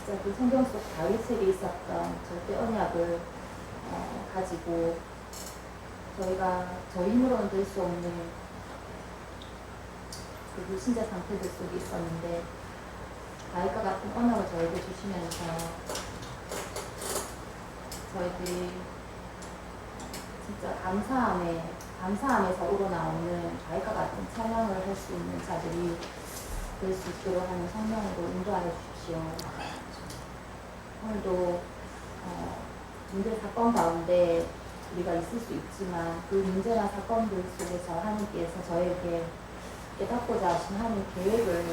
진짜 그 성경 속 다윗에게 있었던 절대 언약을 가지고 저희가 저희 힘으로는 될 수 없는 그 불신자 상태들 속에 있었는데 다윗과 같은 언약을 저에게 주시면서 저희들이 진짜 감사함에서 우러나오는 다윗과 같은 찬양을 할 수 있는 자들이 될 수 있도록 하는 성령으로 인도하여 주십시오. 오늘도 문제 사건 가운데 우리가 있을 수 있지만 그 문제나 사건들 속에서 하나님께서 저에게 깨닫고자 하신 하나님 계획을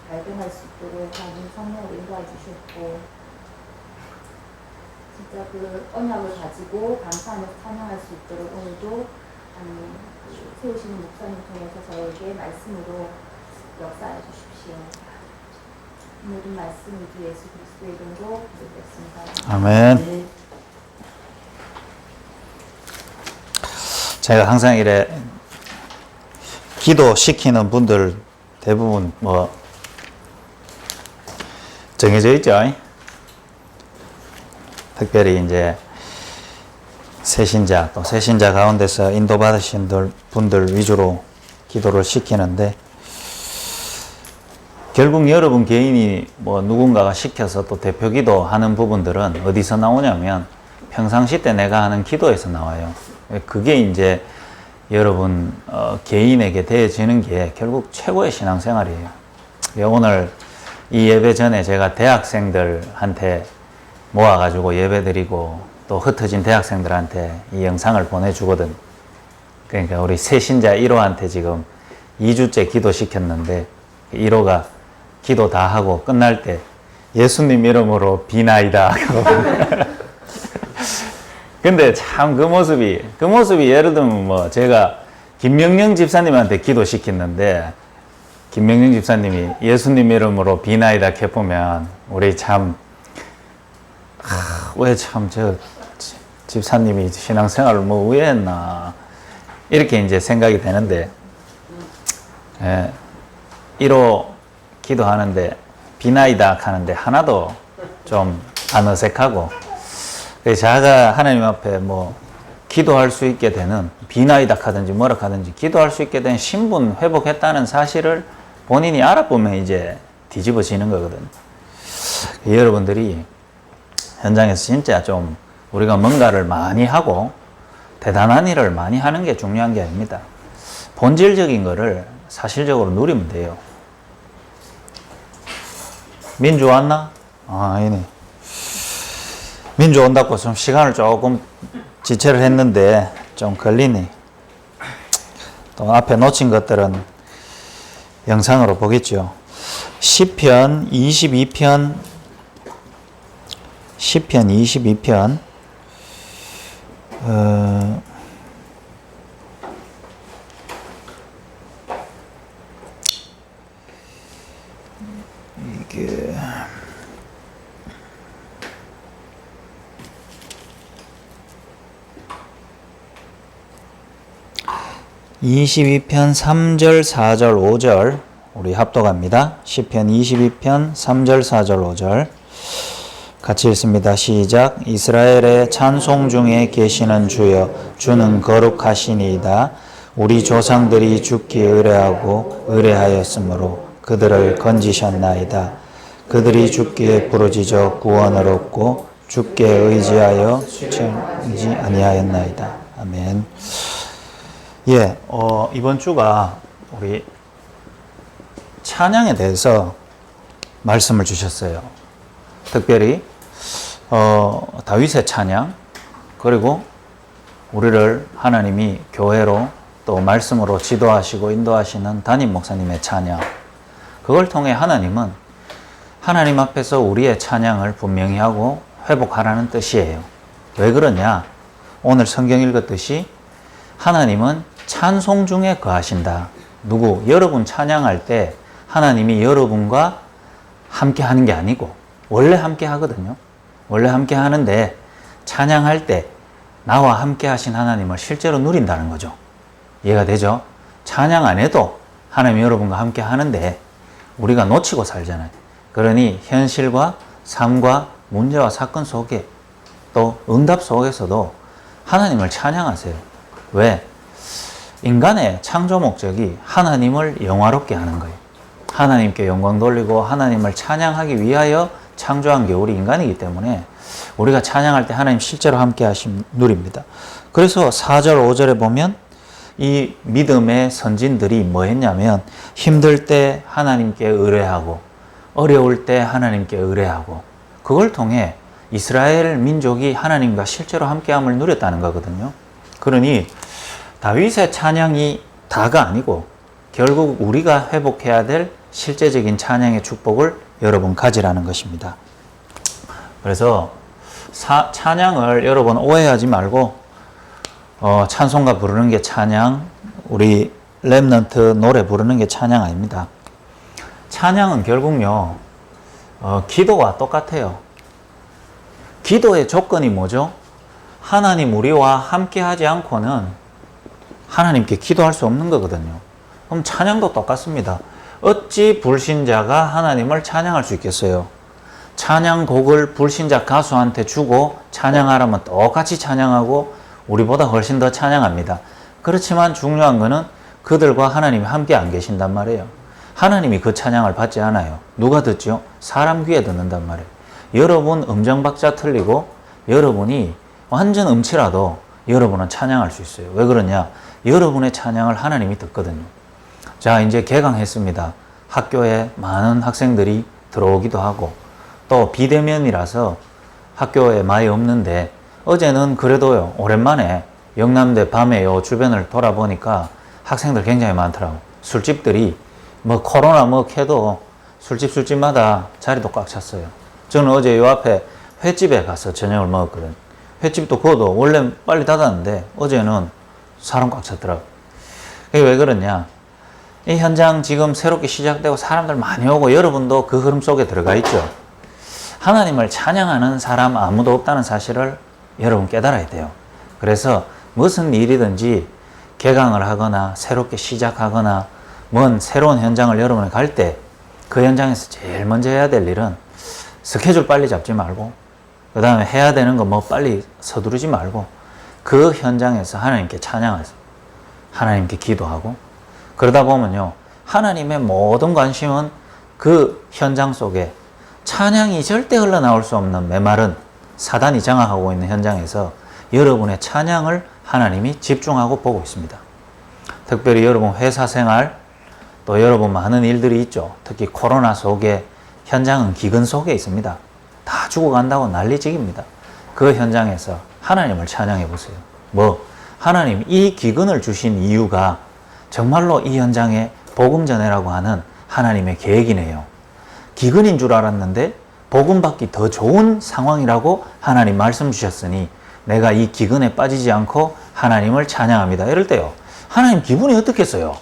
발견할 수 있도록 하나님 성령으로 인도해 주셨고 진짜 그 언약을 가지고 감사하며 찬양할 수 있도록 오늘도 하나님 세우시는 목사님 통해서 저에게 말씀으로 역사해 주십시오. 모든 말씀을 주 예수 그리스도의 이름으로 기도드렸습니다. 아멘. 네. 제가 항상 이래 기도시키는 분들 대부분 뭐 정해져 있죠. 특별히 이제 새신자 또 새신자 가운데서 인도받으신 분들 위주로 기도를 시키는데 결국 여러분 개인이 뭐 누군가가 시켜서 또 대표 기도하는 부분들은 어디서 나오냐면 평상시 때 내가 하는 기도에서 나와요. 그게 이제 여러분 개인에게 대해지는 게 결국 최고의 신앙생활이에요. 오늘 이 예배 전에 제가 대학생들한테 모아가지고 예배 드리고 또 흩어진 대학생들한테 이 영상을 보내주거든. 그러니까 우리 새신자 1호한테 지금 2주째 기도시켰는데 1호가 기도 다 하고 끝날 때 예수님 이름으로 비나이다. 근데 참 그 모습이 예를 들면 뭐 제가 김명령 집사님한테 기도시켰는데 김명령 집사님이 예수님 이름으로 비나이다 해보면 우리 참 왜 참 저 집사님이 신앙생활을 뭐 왜 했나 이렇게 이제 생각이 되는데 1호 기도하는데 비나이다 하는데 하나도 좀 안 어색하고 자가 하나님 앞에 뭐 기도할 수 있게 되는 비나이다 하든지 뭐라 하든지 기도할 수 있게 된 신분 회복했다는 사실을 본인이 알아보면 이제 뒤집어지는 거거든. 여러분들이 현장에서 진짜 좀 우리가 뭔가를 많이 하고 대단한 일을 많이 하는 게 중요한 게 아닙니다. 본질적인 거를 사실적으로 누리면 돼요. 민주 왔나? 아니네. 민주 온다고 좀 시간을 조금 지체를 했는데 좀 걸리네. 또 앞에 놓친 것들은 영상으로 보겠죠. 시편 22편 이게 22편 3절, 4절, 5절 우리 합독합니다. 시편 22편 3절, 4절, 5절 같이 읽습니다. 시작. 이스라엘의 찬송 중에 계시는 주여 주는 거룩하시니이다. 우리 조상들이 주께 의뢰하고 의뢰하였으므로 그들을 건지셨나이다. 그들이 주께 부르짖어 구원을 얻고 주께 의지하여 수치지 아니하였나이다. 아멘. 예, 이번 주가 우리 찬양에 대해서 말씀을 주셨어요. 특별히 다윗의 찬양, 그리고 우리를 하나님이 교회로 또 말씀으로 지도하시고 인도하시는 담임 목사님의 찬양, 그걸 통해 하나님은 하나님 앞에서 우리의 찬양을 분명히 하고 회복하라는 뜻이에요. 왜 그러냐? 오늘 성경 읽었듯이 하나님은 찬송 중에 거하신다. 누구? 여러분 찬양할 때 하나님이 여러분과 함께 하는 게 아니고 원래 함께 하거든요. 원래 함께 하는데 찬양할 때 나와 함께 하신 하나님을 실제로 누린다는 거죠. 이해가 되죠? 찬양 안 해도 하나님 여러분과 함께 하는데 우리가 놓치고 살잖아요. 그러니 현실과 삶과 문제와 사건 속에 또 응답 속에서도 하나님을 찬양하세요. 왜? 인간의 창조 목적이 하나님을 영화롭게 하는 거예요. 하나님께 영광 돌리고 하나님을 찬양하기 위하여 창조한 게 우리 인간이기 때문에 우리가 찬양할 때 하나님 실제로 함께 하심 누립니다. 그래서 4절, 5절에 보면 이 믿음의 선진들이 뭐 했냐면 힘들 때 하나님께 의뢰하고 어려울 때 하나님께 의뢰하고 그걸 통해 이스라엘 민족이 하나님과 실제로 함께함을 누렸다는 거거든요. 그러니 다윗의 찬양이 다가 아니고 결국 우리가 회복해야 될 실제적인 찬양의 축복을 여러분 가지라는 것입니다. 그래서 찬양을 여러분 오해하지 말고 찬송가 부르는 게 찬양, 우리 렘넌트 노래 부르는 게 찬양 아닙니다. 찬양은 결국요 기도와 똑같아요. 기도의 조건이 뭐죠? 하나님 우리와 함께 하지 않고는 하나님께 기도할 수 없는 거거든요. 그럼 찬양도 똑같습니다. 어찌 불신자가 하나님을 찬양할 수 있겠어요? 찬양곡을 불신자 가수한테 주고 찬양하라면 똑같이 찬양하고 우리보다 훨씬 더 찬양합니다. 그렇지만 중요한 거는 그들과 하나님이 함께 안 계신단 말이에요. 하나님이 그 찬양을 받지 않아요. 누가 듣죠? 사람 귀에 듣는단 말이에요. 여러분 음정박자 틀리고 여러분이 완전 음치라도 여러분은 찬양할 수 있어요. 왜 그러냐? 여러분의 찬양을 하나님이 듣거든요. 자, 이제 개강했습니다. 학교에 많은 학생들이 들어오기도 하고 또 비대면이라서 학교에 많이 없는데 어제는 그래도요 오랜만에 영남대 밤에 요 주변을 돌아보니까 학생들 굉장히 많더라고. 술집들이 뭐 코로나 뭐 해도 술집마다 자리도 꽉 찼어요. 저는 어제 요 앞에 횟집에 가서 저녁을 먹었거든. 횟집도 그것도 원래 빨리 닫았는데 어제는 사람 꽉 찼더라고. 이게 왜 그러냐? 이 현장 지금 새롭게 시작되고 사람들 많이 오고 여러분도 그 흐름 속에 들어가 있죠. 하나님을 찬양하는 사람 아무도 없다는 사실을 여러분 깨달아야 돼요. 그래서 무슨 일이든지 개강을 하거나 새롭게 시작하거나 뭔 새로운 현장을 여러분이 갈 때 그 현장에서 제일 먼저 해야 될 일은 스케줄 빨리 잡지 말고 그 다음에 해야 되는 거 뭐 빨리 서두르지 말고 그 현장에서 하나님께 찬양하세요. 하나님께 기도하고 그러다 보면요 하나님의 모든 관심은 그 현장 속에 찬양이 절대 흘러나올 수 없는 메마른 사단이 장악하고 있는 현장에서 여러분의 찬양을 하나님이 집중하고 보고 있습니다. 특별히 여러분 회사 생활 또 여러분 많은 일들이 있죠. 특히 코로나 속에 현장은 기근 속에 있습니다. 다 죽어간다고 난리직입니다. 그 현장에서 하나님을 찬양해 보세요. 뭐 하나님 이 기근을 주신 이유가 정말로 이 현장에 복음 전해라고 하는 하나님의 계획이네요. 기근인 줄 알았는데 복음 받기 더 좋은 상황이라고 하나님 말씀 주셨으니 내가 이 기근에 빠지지 않고 하나님을 찬양합니다. 이럴 때요 하나님 기분이 어떻겠어요?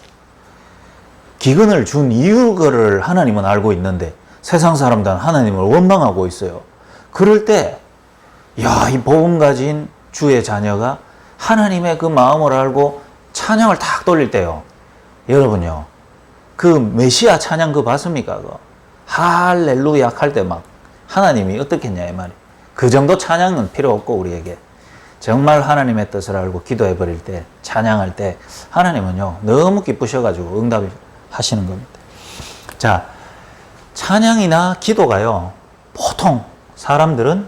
기근을 준 이유를 하나님은 알고 있는데 세상 사람들은 하나님을 원망하고 있어요. 그럴 때 야, 이 복음 가진 주의 자녀가 하나님의 그 마음을 알고 찬양을 탁 돌릴 때요 여러분요 그 메시아 찬양 그거 봤습니까? 그거 할렐루야 할 때 막 하나님이 어떻겠냐 이 말이에요. 그 정도 찬양은 필요 없고 우리에게 정말 하나님의 뜻을 알고 기도해 버릴 때 찬양할 때 하나님은요 너무 기쁘셔가지고 응답을 하시는 겁니다. 자, 찬양이나 기도가요 보통 사람들은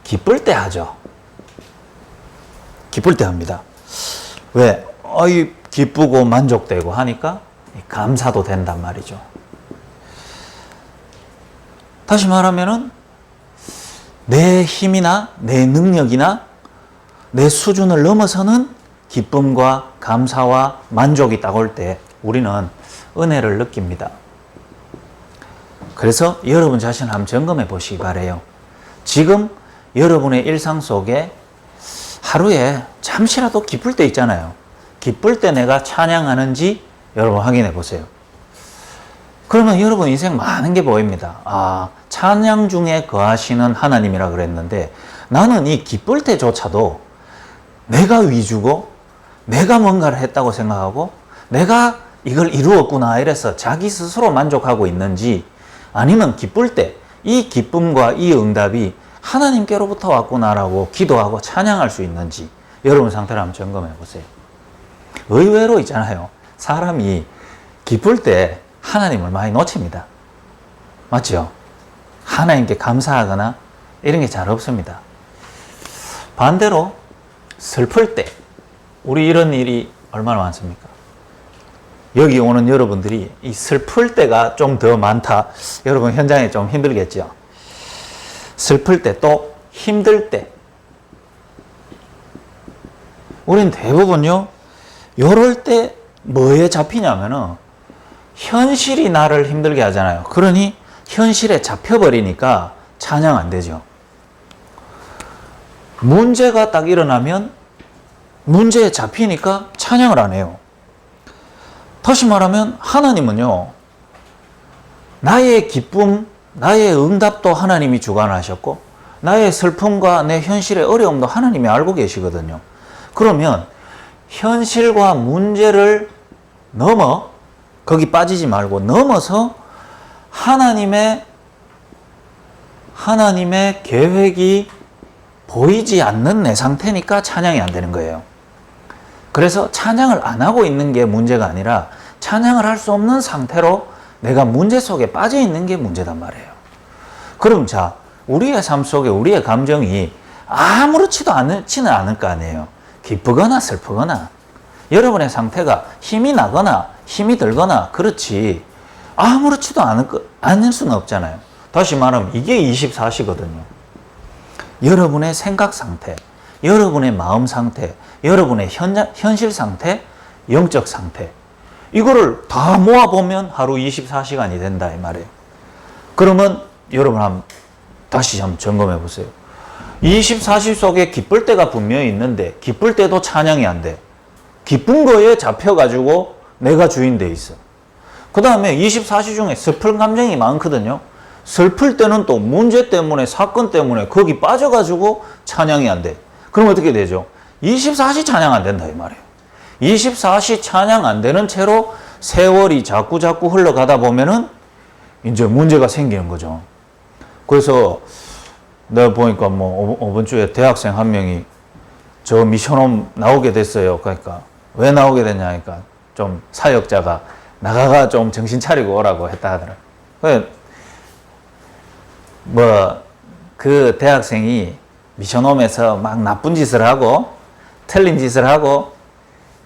기쁠 때 하죠. 기쁠 때 합니다. 왜? 기쁘고 만족되고 하니까 감사도 된단 말이죠. 다시 말하면은 내 힘이나 내 능력이나 내 수준을 넘어서는 기쁨과 감사와 만족이 딱 올 때 우리는 은혜를 느낍니다. 그래서 여러분 자신을 한번 점검해 보시기 바래요. 지금 여러분의 일상 속에 하루에 잠시라도 기쁠 때 있잖아요. 기쁠 때 내가 찬양하는지 여러분 확인해 보세요. 그러면 여러분 인생 많은 게 보입니다. 아, 찬양 중에 거하시는 하나님이라 그랬는데 나는 이 기쁠 때조차도 내가 위주고 내가 뭔가를 했다고 생각하고 내가 이걸 이루었구나 이래서 자기 스스로 만족하고 있는지 아니면 기쁠 때 이 기쁨과 이 응답이 하나님께로부터 왔구나라고 기도하고 찬양할 수 있는지 여러분 상태를 한번 점검해 보세요. 의외로 있잖아요. 사람이 기쁠 때 하나님을 많이 놓칩니다. 맞죠? 하나님께 감사하거나 이런 게 잘 없습니다. 반대로 슬플 때 우리 이런 일이 얼마나 많습니까? 여기 오는 여러분들이 이 슬플 때가 좀 더 많다. 여러분 현장에 좀 힘들겠죠? 슬플 때 또 힘들 때 우린 대부분요 요럴 때 뭐에 잡히냐면은 현실이 나를 힘들게 하잖아요. 그러니 현실에 잡혀버리니까 찬양 안 되죠. 문제가 딱 일어나면 문제에 잡히니까 찬양을 안 해요. 다시 말하면 하나님은요 나의 기쁨, 나의 응답도 하나님이 주관하셨고 나의 슬픔과 내 현실의 어려움도 하나님이 알고 계시거든요. 그러면 현실과 문제를 넘어 거기 빠지지 말고 넘어서 하나님의 계획이 보이지 않는 내 상태니까 찬양이 안 되는 거예요. 그래서 찬양을 안 하고 있는 게 문제가 아니라 찬양을 할 수 없는 상태로 내가 문제 속에 빠져 있는 게 문제단 말이에요. 그럼 자, 우리의 삶 속에 우리의 감정이 아무렇지도 않지는 않을 거 아니에요. 기쁘거나 슬프거나 여러분의 상태가 힘이 나거나 힘이 들거나 그렇지 아무렇지도 않을 수는 없잖아요. 다시 말하면 이게 24시거든요. 여러분의 생각 상태, 여러분의 마음 상태, 여러분의 현실 상태, 영적 상태 이거를 다 모아보면 하루 24시간이 된다 이 말이에요. 그러면 여러분 다시 한번 점검해 보세요. 24시 속에 기쁠 때가 분명히 있는데 기쁠 때도 찬양이 안 돼. 기쁜 거에 잡혀가지고 내가 주인 돼 있어. 그 다음에 24시 중에 슬픈 감정이 많거든요. 슬플 때는 또 문제 때문에 사건 때문에 거기 빠져가지고 찬양이 안 돼. 그럼 어떻게 되죠? 24시 찬양 안 된다 이 말이에요. 24시 찬양 안 되는 채로 세월이 자꾸 흘러가다 보면은 이제 문제가 생기는 거죠. 그래서 내가 보니까 뭐 이번 주에 대학생 한 명이 저 미션홈 나오게 됐어요. 그러니까 왜 나오게 됐냐 하니까 좀 사역자가 나가가 좀 정신 차리고 오라고 했다 하더라고요. 그 대학생이 미션홈에서 막 나쁜 짓을 하고 틀린 짓을 하고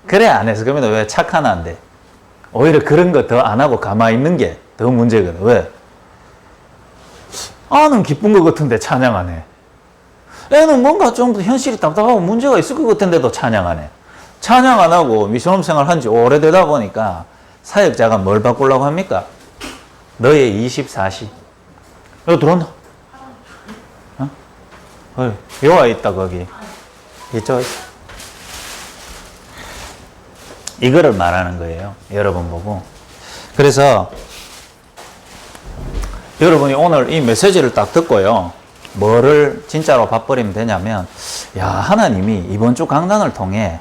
그래 안 해서 그러면 왜 착한 안돼? 오히려 그런 거 더 안 하고 가만히 있는 게 더 문제거든. 왜? 아는 기쁜 것 같은데 찬양 안 해. 애는 뭔가 좀 현실이 답답하고 문제가 있을 것 같은데도 찬양 안 해. 찬양 안 하고 미션홈 생활 한 지 오래되다 보니까 사역자가 뭘 바꾸려고 합니까? 너의 24시. 여기 들어온다. 요아 있다 거기. 이쪽. 이거를 말하는 거예요. 여러분 보고. 그래서 여러분이 오늘 이 메시지를 딱 듣고요. 뭐를 진짜로 봐버리면 되냐면 야 하나님이 이번 주 강단을 통해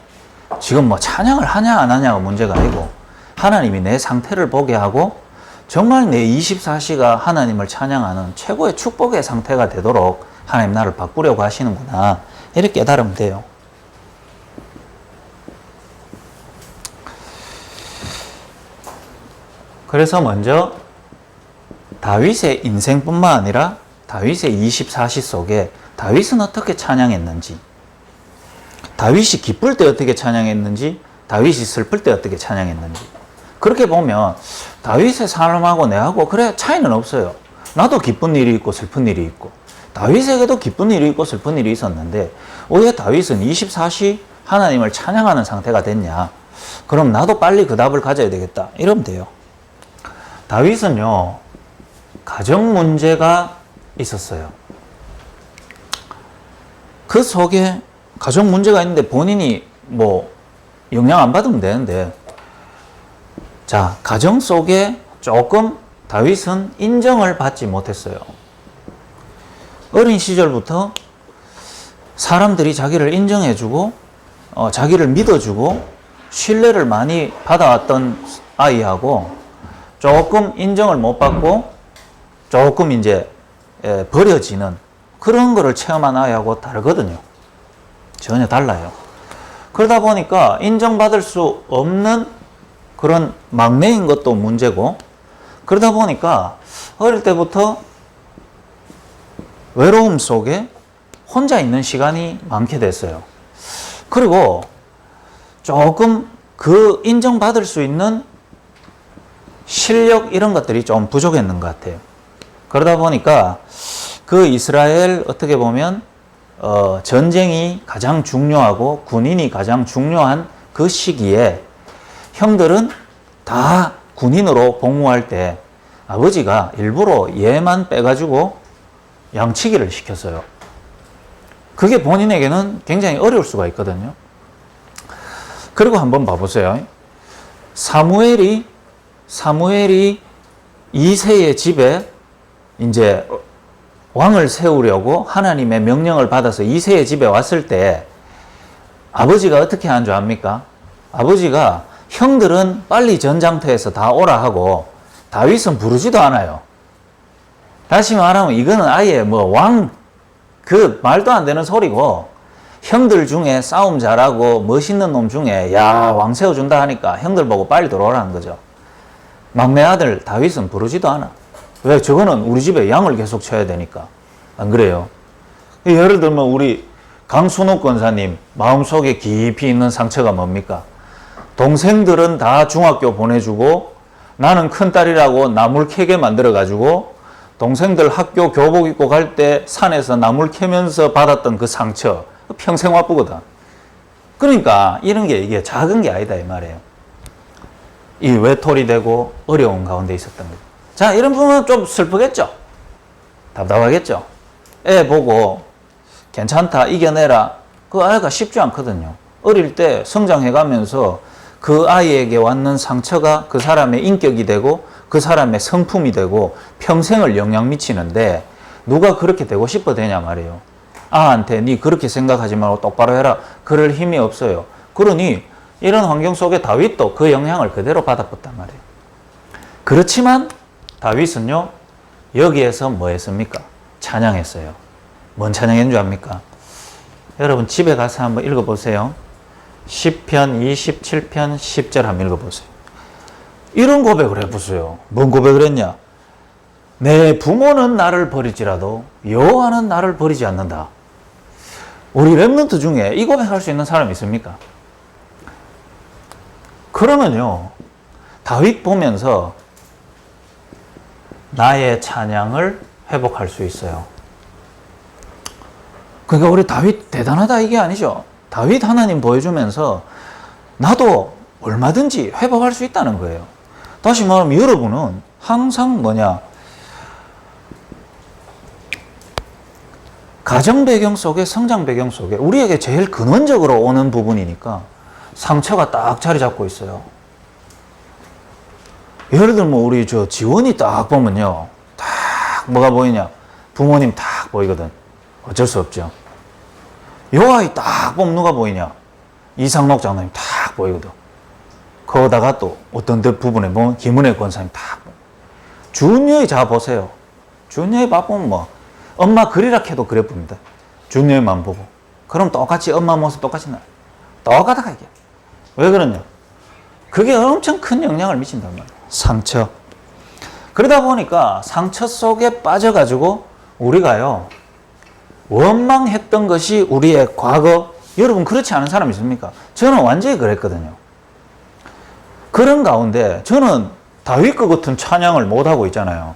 지금 뭐 찬양을 하냐 안 하냐가 문제가 아니고 하나님이 내 상태를 보게 하고 정말 내 24시가 하나님을 찬양하는 최고의 축복의 상태가 되도록 하나님 나를 바꾸려고 하시는구나 이렇게 깨달으면 돼요. 그래서 먼저 다윗의 인생뿐만 아니라 다윗의 24시 속에 다윗은 어떻게 찬양했는지, 다윗이 기쁠 때 어떻게 찬양했는지, 다윗이 슬플 때 어떻게 찬양했는지. 그렇게 보면 다윗의 삶하고 내하고 그래 차이는 없어요. 나도 기쁜 일이 있고 슬픈 일이 있고 다윗에게도 기쁜 일이 있고 슬픈 일이 있었는데 왜 다윗은 24시 하나님을 찬양하는 상태가 됐냐? 그럼 나도 빨리 그 답을 가져야 되겠다. 이러면 돼요. 다윗은요 가정 문제가 있었어요. 그 속에 가정 문제가 있는데 본인이 뭐 영향 안 받으면 되는데 자 가정 속에 조금 다윗은 인정을 받지 못했어요. 어린 시절부터 사람들이 자기를 인정해주고 자기를 믿어주고 신뢰를 많이 받아왔던 아이하고 조금 인정을 못 받고 조금 이제 버려지는 그런 거를 체험한 아이하고 다르거든요. 전혀 달라요. 그러다 보니까 인정받을 수 없는 그런 막내인 것도 문제고, 그러다 보니까 어릴 때부터 외로움 속에 혼자 있는 시간이 많게 됐어요. 그리고 조금 그 인정받을 수 있는 실력 이런 것들이 좀 부족했는 것 같아요. 그러다 보니까 그 이스라엘 어떻게 보면 전쟁이 가장 중요하고 군인이 가장 중요한 그 시기에 형들은 다 군인으로 복무할 때 아버지가 일부러 얘만 빼가지고 양치기를 시켰어요. 그게 본인에게는 굉장히 어려울 수가 있거든요. 그리고 한번 봐보세요. 사무엘이 이새의 집에 이제 왕을 세우려고 하나님의 명령을 받아서 이새의 집에 왔을 때 아버지가 어떻게 한 줄 압니까? 아버지가 형들은 빨리 전장터에서 다 오라 하고 다윗은 부르지도 않아요. 다시 말하면 이거는 아예 그 말도 안 되는 소리고, 형들 중에 싸움 잘하고 멋있는 놈 중에 야, 왕 세워준다 하니까 형들 보고 빨리 들어오라는 거죠. 막내 아들 다윗은 부르지도 않아. 왜? 저거는 우리 집에 양을 계속 쳐야 되니까. 안 그래요? 예를 들면 우리 강순옥 권사님 마음속에 깊이 있는 상처가 뭡니까? 동생들은 다 중학교 보내주고 나는 큰딸이라고 나물 캐게 만들어가지고 동생들 학교 교복 입고 갈 때 산에서 나물 캐면서 받았던 그 상처 평생 와쁘거든. 그러니까 이런 게 이게 작은 게 아니다 이 말이에요. 이 외톨이 되고 어려운 가운데 있었던 거죠. 자, 이런 부분은 좀 슬프겠죠? 답답하겠죠? 애 보고 괜찮다 이겨내라, 그 아이가 쉽지 않거든요. 어릴 때 성장해가면서 그 아이에게 왔는 상처가 그 사람의 인격이 되고 그 사람의 성품이 되고 평생을 영향 미치는데 누가 그렇게 되고 싶어 되냐 말이에요. 아한테 니 그렇게 생각하지 말고 똑바로 해라, 그럴 힘이 없어요. 그러니 이런 환경 속에 다윗도 그 영향을 그대로 받아봤단 말이에요. 그렇지만 다윗은요, 여기에서 뭐 했습니까? 찬양했어요. 뭔 찬양인 줄 압니까? 여러분 집에 가서 한번 읽어보세요. 시편 27편 10절 한번 읽어보세요. 이런 고백을 해보세요. 뭔 고백을 했냐? 내 부모는 나를 버릴지라도 여호와는 나를 버리지 않는다. 우리 랩런트 중에 이 고백할 수 있는 사람이 있습니까? 그러면요, 다윗 보면서 나의 찬양을 회복할 수 있어요. 그러니까 우리 다윗 대단하다 이게 아니죠. 다윗 하나님 보여주면서 나도 얼마든지 회복할 수 있다는 거예요. 다시 말하면 여러분은 항상 가정 배경 속에, 성장 배경 속에 우리에게 제일 근원적으로 오는 부분이니까 상처가 딱 자리 잡고 있어요. 예를 들면 우리 지원이 딱 보면요, 딱 뭐가 보이냐? 부모님 딱 보이거든. 어쩔 수 없죠. 요 아이 딱 보면 누가 보이냐? 이상록 장로님 딱 보이거든. 거기다가 또 어떤 부분에 보면 김은혜 권사님 딱 보여. 준여의 자 보세요. 준여의 밥 보면 엄마 그리라 해도 그래 봅니다. 준여의만 보고. 그럼 똑같이 엄마 모습 똑같이 나요. 똑같아 이게. 왜 그러냐? 그게 엄청 큰 영향을 미친단 말이에요. 상처. 그러다 보니까 상처 속에 빠져가지고 우리가요, 원망했던 것이 우리의 과거. 여러분 그렇지 않은 사람 있습니까? 저는 완전히 그랬거든요. 그런 가운데 저는 다윗 것 같은 찬양을 못하고 있잖아요.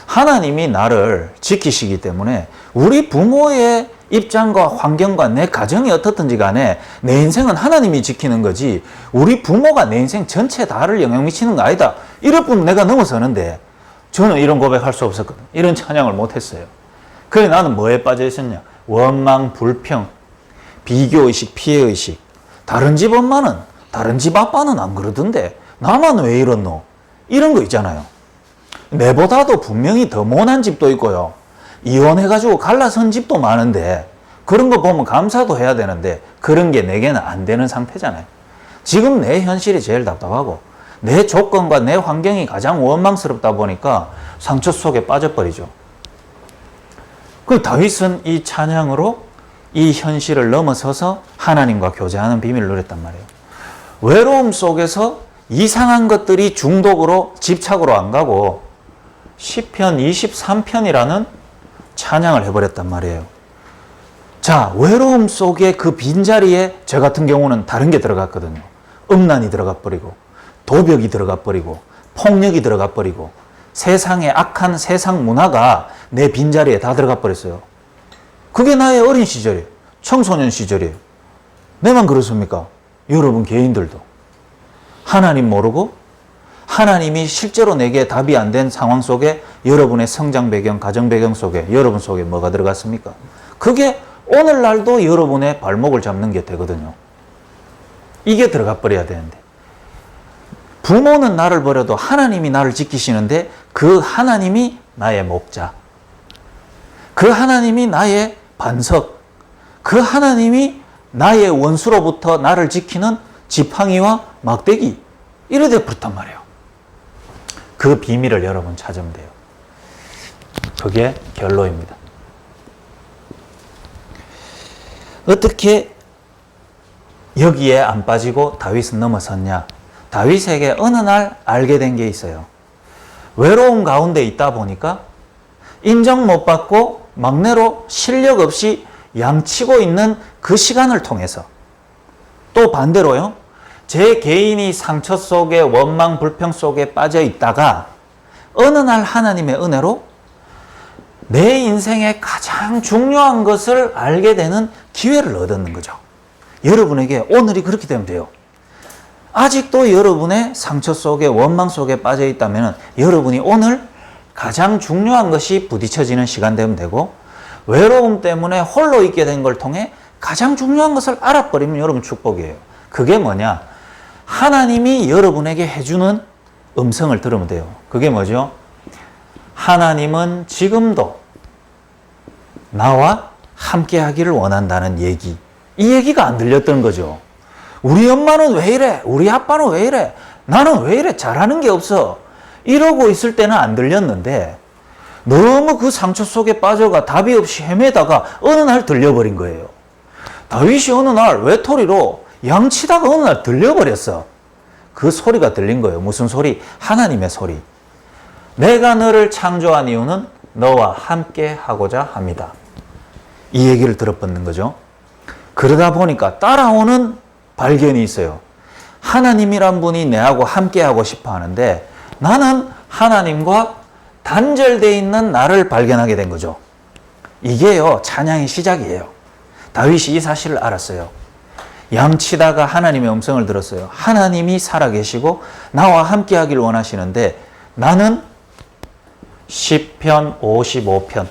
하나님이 나를 지키시기 때문에 우리 부모의 입장과 환경과 내 가정이 어떻든지 간에 내 인생은 하나님이 지키는 거지 우리 부모가 내 인생 전체 다를 영향 미치는 거 아니다. 이럴 뿐 내가 넘어서는데 저는 이런 고백할 수 없었거든. 이런 찬양을 못했어요. 그래 나는 뭐에 빠져 있었냐? 원망, 불평, 비교의식, 피해의식. 다른 집 엄마는, 다른 집 아빠는 안 그러던데 나만 왜 이렇노? 이런 거 있잖아요. 내보다도 분명히 더 못한 집도 있고요. 이혼해가지고 갈라선 집도 많은데 그런 거 보면 감사도 해야 되는데 그런 게 내게는 안 되는 상태잖아요. 지금 내 현실이 제일 답답하고 내 조건과 내 환경이 가장 원망스럽다 보니까 상처 속에 빠져버리죠. 그 다윗은 이 찬양으로 이 현실을 넘어서서 하나님과 교제하는 비밀을 누렸단 말이에요. 외로움 속에서 이상한 것들이 중독으로 집착으로 안 가고 시편 23편이라는 찬양을 해버렸단 말이에요. 자, 외로움 속에 그 빈자리에 저 같은 경우는 다른 게 들어갔거든요. 음란이 들어가 버리고 도벽이 들어가 버리고 폭력이 들어가 버리고 세상의 악한 세상 문화가 내 빈자리에 다 들어가 버렸어요. 그게 나의 어린 시절이에요. 청소년 시절이에요. 내만 그렇습니까? 여러분 개인들도. 하나님 모르고 하나님이 실제로 내게 답이 안 된 상황 속에 여러분의 성장 배경, 가정 배경 속에 여러분 속에 뭐가 들어갔습니까? 그게 오늘날도 여러분의 발목을 잡는 게 되거든요. 이게 들어가 버려야 되는데. 부모는 나를 버려도 하나님이 나를 지키시는데 그 하나님이 나의 목자. 그 하나님이 나의 반석. 그 하나님이 나의 원수로부터 나를 지키는 지팡이와 막대기. 이래 돼 버렸단 말이에요. 그 비밀을 여러분 찾으면 돼요. 그게 결론입니다. 어떻게 여기에 안 빠지고 다윗은 넘어섰냐? 다윗에게 어느 날 알게 된 게 있어요. 외로움 가운데 있다 보니까 인정 못 받고 막내로 실력 없이 양치고 있는 그 시간을 통해서 또 반대로요. 제 개인이 상처 속에 원망 불평 속에 빠져 있다가 어느 날 하나님의 은혜로 내 인생의 가장 중요한 것을 알게 되는 기회를 얻는 거죠. 여러분에게 오늘이 그렇게 되면 돼요. 아직도 여러분의 상처 속에 원망 속에 빠져 있다면 여러분이 오늘 가장 중요한 것이 부딪혀지는 시간 되면 되고 외로움 때문에 홀로 있게 된 걸 통해 가장 중요한 것을 알아버리면 여러분 축복이에요. 그게 뭐냐? 하나님이 여러분에게 해주는 음성을 들으면 돼요. 그게 뭐죠? 하나님은 지금도 나와 함께 하기를 원한다는 얘기. 이 얘기가 안 들렸던 거죠. 우리 엄마는 왜 이래? 우리 아빠는 왜 이래? 나는 왜 이래? 잘하는 게 없어. 이러고 있을 때는 안 들렸는데 너무 그 상처 속에 빠져가 답이 없이 헤매다가 어느 날 들려버린 거예요. 다윗이 어느 날 외톨이로 양치다가 어느 날 들려버렸어. 그 소리가 들린 거예요. 무슨 소리? 하나님의 소리. 내가 너를 창조한 이유는 너와 함께 하고자 합니다. 이 얘기를 들어버린 거죠. 그러다 보니까 따라오는 발견이 있어요. 하나님이란 분이 내하고 함께 하고 싶어 하는데 나는 하나님과 단절되어 있는 나를 발견하게 된 거죠. 이게요, 찬양의 시작이에요. 다윗이 이 사실을 알았어요. 양치다가 하나님의 음성을 들었어요. 하나님이 살아계시고 나와 함께 하길 원하시는데 나는 시편 55편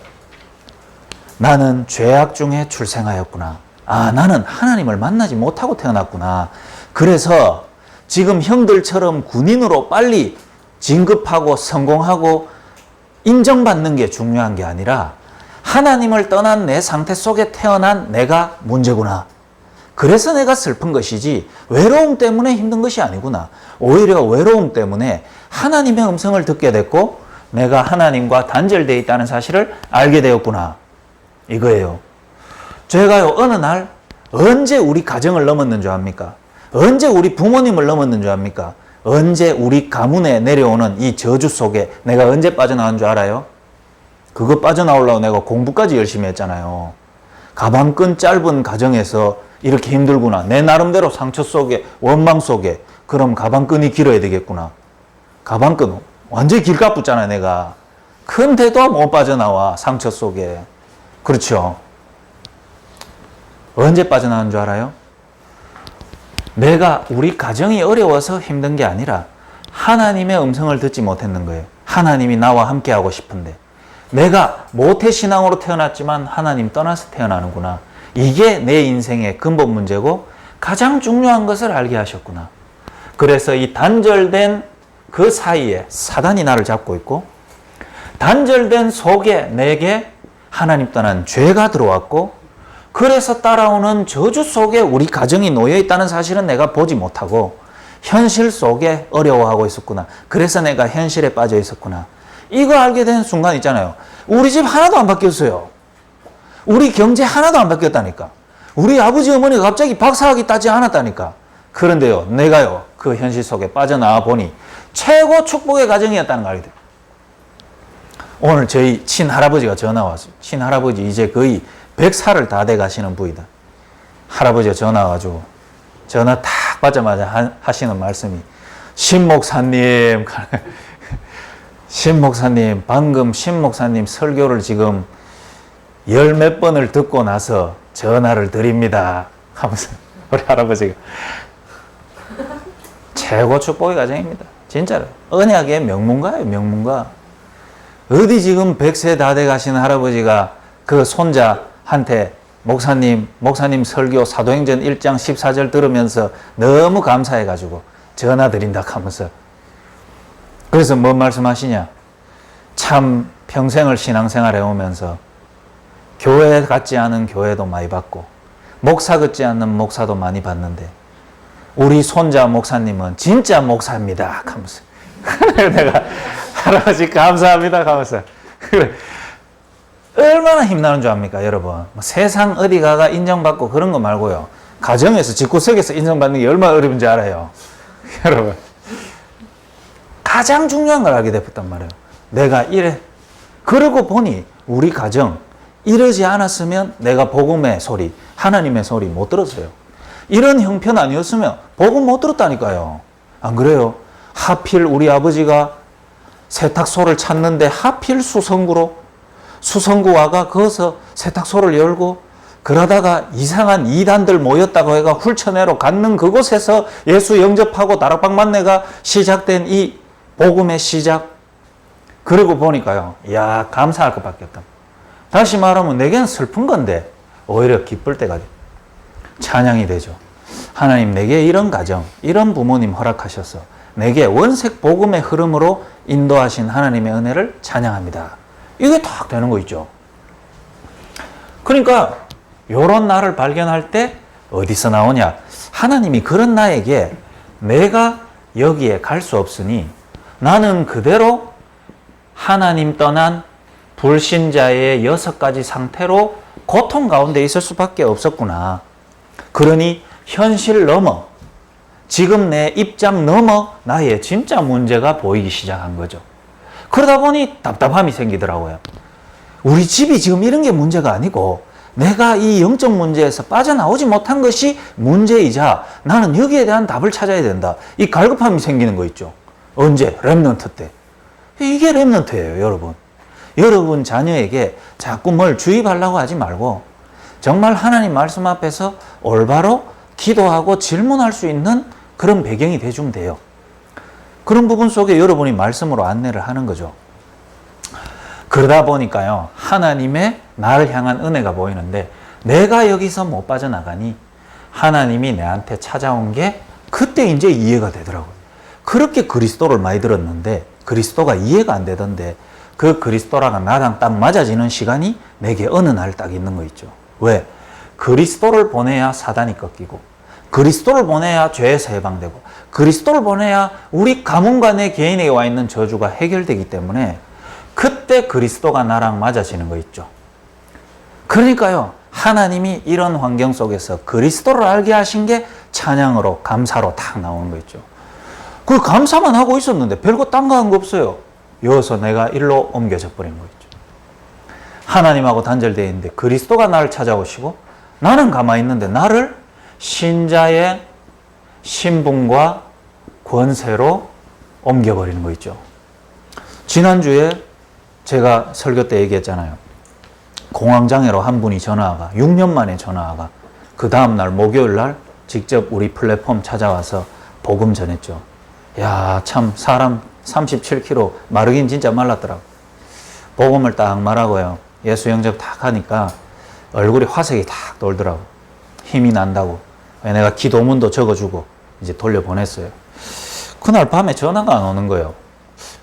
나는 죄악 중에 출생하였구나. 아, 나는 하나님을 만나지 못하고 태어났구나. 그래서 지금 형들처럼 군인으로 빨리 진급하고 성공하고 인정받는 게 중요한 게 아니라 하나님을 떠난 내 상태 속에 태어난 내가 문제구나. 그래서 내가 슬픈 것이지 외로움 때문에 힘든 것이 아니구나. 오히려 외로움 때문에 하나님의 음성을 듣게 됐고 내가 하나님과 단절되어 있다는 사실을 알게 되었구나. 이거예요. 제가요, 어느 날 언제 우리 가정을 넘었는 줄 압니까? 언제 우리 부모님을 넘었는 줄 압니까? 언제 우리 가문에 내려오는 이 저주 속에 내가 언제 빠져나온 줄 알아요? 그거 빠져나오려고 내가 공부까지 열심히 했잖아요. 가방끈 짧은 가정에서 이렇게 힘들구나. 내 나름대로 상처 속에, 원망 속에. 그럼 가방끈이 길어야 되겠구나. 가방끈 완전히 길가 붙잖아요, 내가. 근데도 못 빠져나와, 상처 속에. 그렇죠. 언제 빠져나온 줄 알아요? 내가 우리 가정이 어려워서 힘든 게 아니라 하나님의 음성을 듣지 못했는 거예요. 하나님이 나와 함께 하고 싶은데 내가 모태신앙으로 태어났지만 하나님 떠나서 태어나는구나. 이게 내 인생의 근본 문제고 가장 중요한 것을 알게 하셨구나. 그래서 이 단절된 그 사이에 사단이 나를 잡고 있고 단절된 속에 내게 하나님 떠난 죄가 들어왔고 그래서 따라오는 저주 속에 우리 가정이 놓여 있다는 사실은 내가 보지 못하고 현실 속에 어려워하고 있었구나. 그래서 내가 현실에 빠져 있었구나. 이거 알게 된 순간 있잖아요. 우리 집 하나도 안 바뀌었어요. 우리 경제 하나도 안 바뀌었다니까. 우리 아버지 어머니가 갑자기 박사학위 따지 않았다니까. 그런데요, 내가요, 그 현실 속에 빠져나와 보니 최고 축복의 가정이었다는 걸 알게 돼요. 오늘 저희 친할아버지가 전화 왔어요. 친할아버지 이제 거의 100살을 다 돼 가시는 분이다. 할아버지가 전화 와가지고 전화 탁 받자마자 하시는 말씀이 신목사님 신목사님 방금 신목사님 설교를 지금 10몇 번을 듣고 나서 전화를 드립니다 하면서 우리 할아버지가 최고 축복의 가정입니다. 진짜로 언약의 명문가예요. 명문가. 어디 지금 100세 다 돼 가시는 할아버지가 그 손자한테 목사님 설교 사도행전 1장 14절 들으면서 너무 감사해가지고 전화 드린다 하면서 그래서 뭔 말씀하시냐. 참 평생을 신앙생활 해오면서 교회 같지 않은 교회도 많이 받고 목사 같지 않는 목사도 많이 받는데 우리 손자 목사님은 진짜 목사입니다 하면서 내가 할아버지 감사합니다 하면서 그래. 얼마나 힘나는 줄 압니까 여러분. 세상 어디 가가 인정받고 그런 거 말고요. 가정에서 집구석에서 인정받는 게 얼마나 어려운지 알아요. 여러분 가장 중요한 걸 알게 됐단 말이에요. 내가 이래 그러고 보니 우리 가정 이러지 않았으면 내가 복음의 소리 하나님의 소리 못 들었어요. 이런 형편 아니었으면 복음 못 들었다니까요. 안 그래요? 하필 우리 아버지가 세탁소를 찾는데 하필 수성구 와가 거기서 세탁소를 열고 그러다가 이상한 이단들 모였다고 해가 훌천해로 갔는 그곳에서 예수 영접하고 다락방 만내가 시작된 이 복음의 시작. 그러고 보니까요. 야 감사할 것밖에 없다. 다시 말하면 내게는 슬픈 건데 오히려 기쁠 때가 돼. 찬양이 되죠. 하나님 내게 이런 가정, 이런 부모님 허락하셔서 내게 원색 복음의 흐름으로 인도하신 하나님의 은혜를 찬양합니다. 이게 딱 되는 거 있죠. 그러니까 이런 나를 발견할 때 어디서 나오냐. 하나님이 그런 나에게 내가 여기에 갈 수 없으니 나는 그대로 하나님 떠난 불신자의 6가지 상태로 고통 가운데 있을 수밖에 없었구나. 그러니 현실 넘어 지금 내 입장 넘어 나의 진짜 문제가 보이기 시작한 거죠. 그러다 보니 답답함이 생기더라고요. 우리 집이 지금 이런 게 문제가 아니고 내가 이 영적 문제에서 빠져나오지 못한 것이 문제이자 나는 여기에 대한 답을 찾아야 된다. 이 갈급함이 생기는 거 있죠. 언제? 렘넌트 때. 이게 렘넌트예요, 여러분. 여러분 자녀에게 자꾸 뭘 주입하려고 하지 말고 정말 하나님 말씀 앞에서 올바로 기도하고 질문할 수 있는 그런 배경이 돼주면 돼요. 그런 부분 속에 여러분이 말씀으로 안내를 하는 거죠. 그러다 보니까요, 하나님의 나를 향한 은혜가 보이는데 내가 여기서 못 빠져나가니 하나님이 내한테 찾아온 게 그때 이제 이해가 되더라고요. 그렇게 그리스도를 많이 들었는데 그리스도가 이해가 안 되던데 그 그리스도랑 나랑 딱 맞아지는 시간이 내게 어느 날 딱 있는 거 있죠. 왜? 그리스도를 보내야 사단이 꺾이고 그리스도를 보내야 죄에서 해방되고 그리스도를 보내야 우리 가문과 내 개인에게 와 있는 저주가 해결되기 때문에 그때 그리스도가 나랑 맞아지는 거 있죠. 그러니까요, 하나님이 이런 환경 속에서 그리스도를 알게 하신 게 찬양으로 감사로 딱 나오는 거 있죠. 그 감사만 하고 있었는데 별거 딴 거 한 거 없어요. 여기서 내가 일로 옮겨져 버린 거 있죠. 하나님하고 단절되어 있는데 그리스도가 나를 찾아오시고 나는 가만히 있는데 나를 신자의 신분과 권세로 옮겨버리는 거 있죠. 지난주에 제가 설교 때 얘기했잖아요. 공황장애로 한 분이 전화가 6년 만에 전화가 그 다음날 목요일 날 직접 우리 플랫폼 찾아와서 복음 전했죠. 야, 참 사람 37kg 마르긴 진짜 말랐더라고. 복음을 딱 말하고요. 예수 영접 딱 하니까 얼굴이 화색이 딱 돌더라고. 힘이 난다고. 내가 기도문도 적어주고 이제 돌려보냈어요. 그날 밤에 전화가 안 오는 거예요.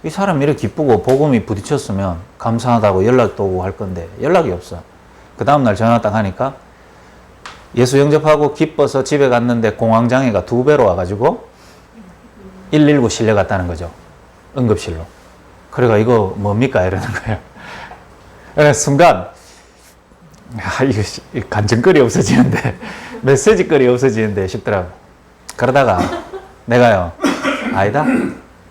이 사람 이렇게 기쁘고 복음이 부딪혔으면 감사하다고 연락도 오고 할 건데 연락이 없어. 그 다음날 전화 딱 하니까 예수 영접하고 기뻐서 집에 갔는데 공황장애가 2배로 와가지고 119 실려갔다는 거죠. 응급실로. 그래가 이거 뭡니까? 이러는 거예요. 그래서 순간 이거 간증거리 없어지는데 메시지거리 없어지는데 싶더라고. 그러다가 내가요, 아니다.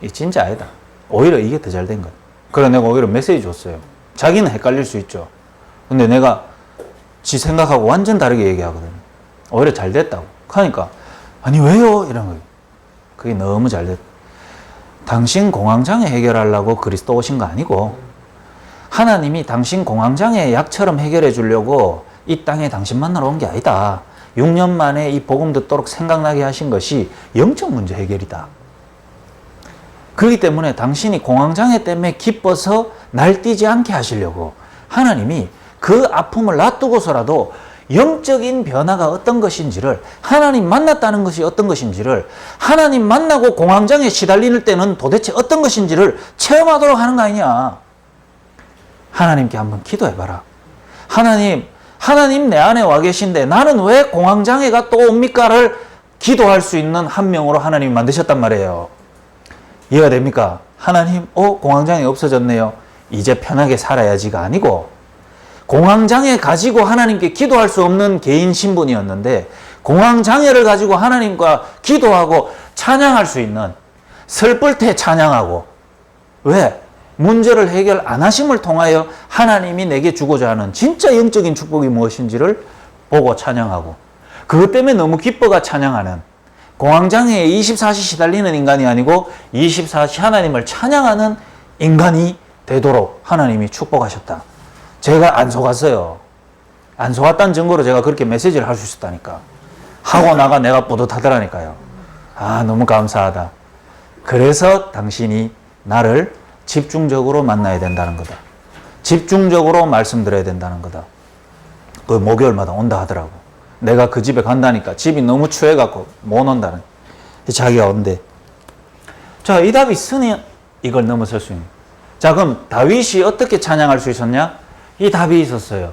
이 진짜 아니다. 오히려 이게 더 잘 된 거야. 그래 내가 오히려 메시지 줬어요. 자기는 헷갈릴 수 있죠. 근데 내가 지 생각하고 완전 다르게 얘기하거든. 오히려 잘 됐다고. 그러니까 아니 왜요? 이런 거예요. 그게 너무 잘 됐다. 당신 공황장애 해결하려고 그리스도 오신 거 아니고 하나님이 당신 공황장애 약처럼 해결해 주려고 이 땅에 당신 만나러 온 게 아니다. 6년 만에 이 복음 듣도록 생각나게 하신 것이 영적 문제 해결이다. 그렇기 때문에 당신이 공황장애 때문에 기뻐서 날뛰지 않게 하시려고 하나님이 그 아픔을 놔두고서라도 영적인 변화가 어떤 것인지를, 하나님 만났다는 것이 어떤 것인지를, 하나님 만나고 공황장애에 시달리는 때는 도대체 어떤 것인지를 체험하도록 하는 거 아니냐. 하나님께 한번 기도해봐라. 하나님 내 안에 와 계신데 나는 왜 공황장애가 또 옵니까?를 기도할 수 있는 한 명으로 하나님이 만드셨단 말이에요. 이해가 됩니까? 하나님, 공황장애 없어졌네요. 이제 편하게 살아야지가 아니고, 공황장애 가지고 하나님께 기도할 수 없는 개인 신분이었는데 공황장애를 가지고 하나님과 기도하고 찬양할 수 있는, 슬플 때 찬양하고, 왜? 문제를 해결 안 하심을 통하여 하나님이 내게 주고자 하는 진짜 영적인 축복이 무엇인지를 보고 찬양하고, 그것 때문에 너무 기뻐가 찬양하는, 공황장애에 24시 시달리는 인간이 아니고 24시 하나님을 찬양하는 인간이 되도록 하나님이 축복하셨다. 제가 안 속았어요. 안 속았다는 증거로 제가 그렇게 메시지를 할 수 있었다니까. 하고 나가 내가 뿌듯하더라니까요. 아, 너무 감사하다. 그래서 당신이 나를 집중적으로 만나야 된다는 거다. 집중적으로 말씀드려야 된다는 거다. 그 목요일마다 온다 하더라고. 내가 그 집에 간다니까 집이 너무 추해갖고 못 온다는. 자기가 온대. 자, 이 답이 있으니 이걸 넘어설 수 있는. 자, 그럼 다윗이 어떻게 찬양할 수 있었냐? 이 답이 있었어요.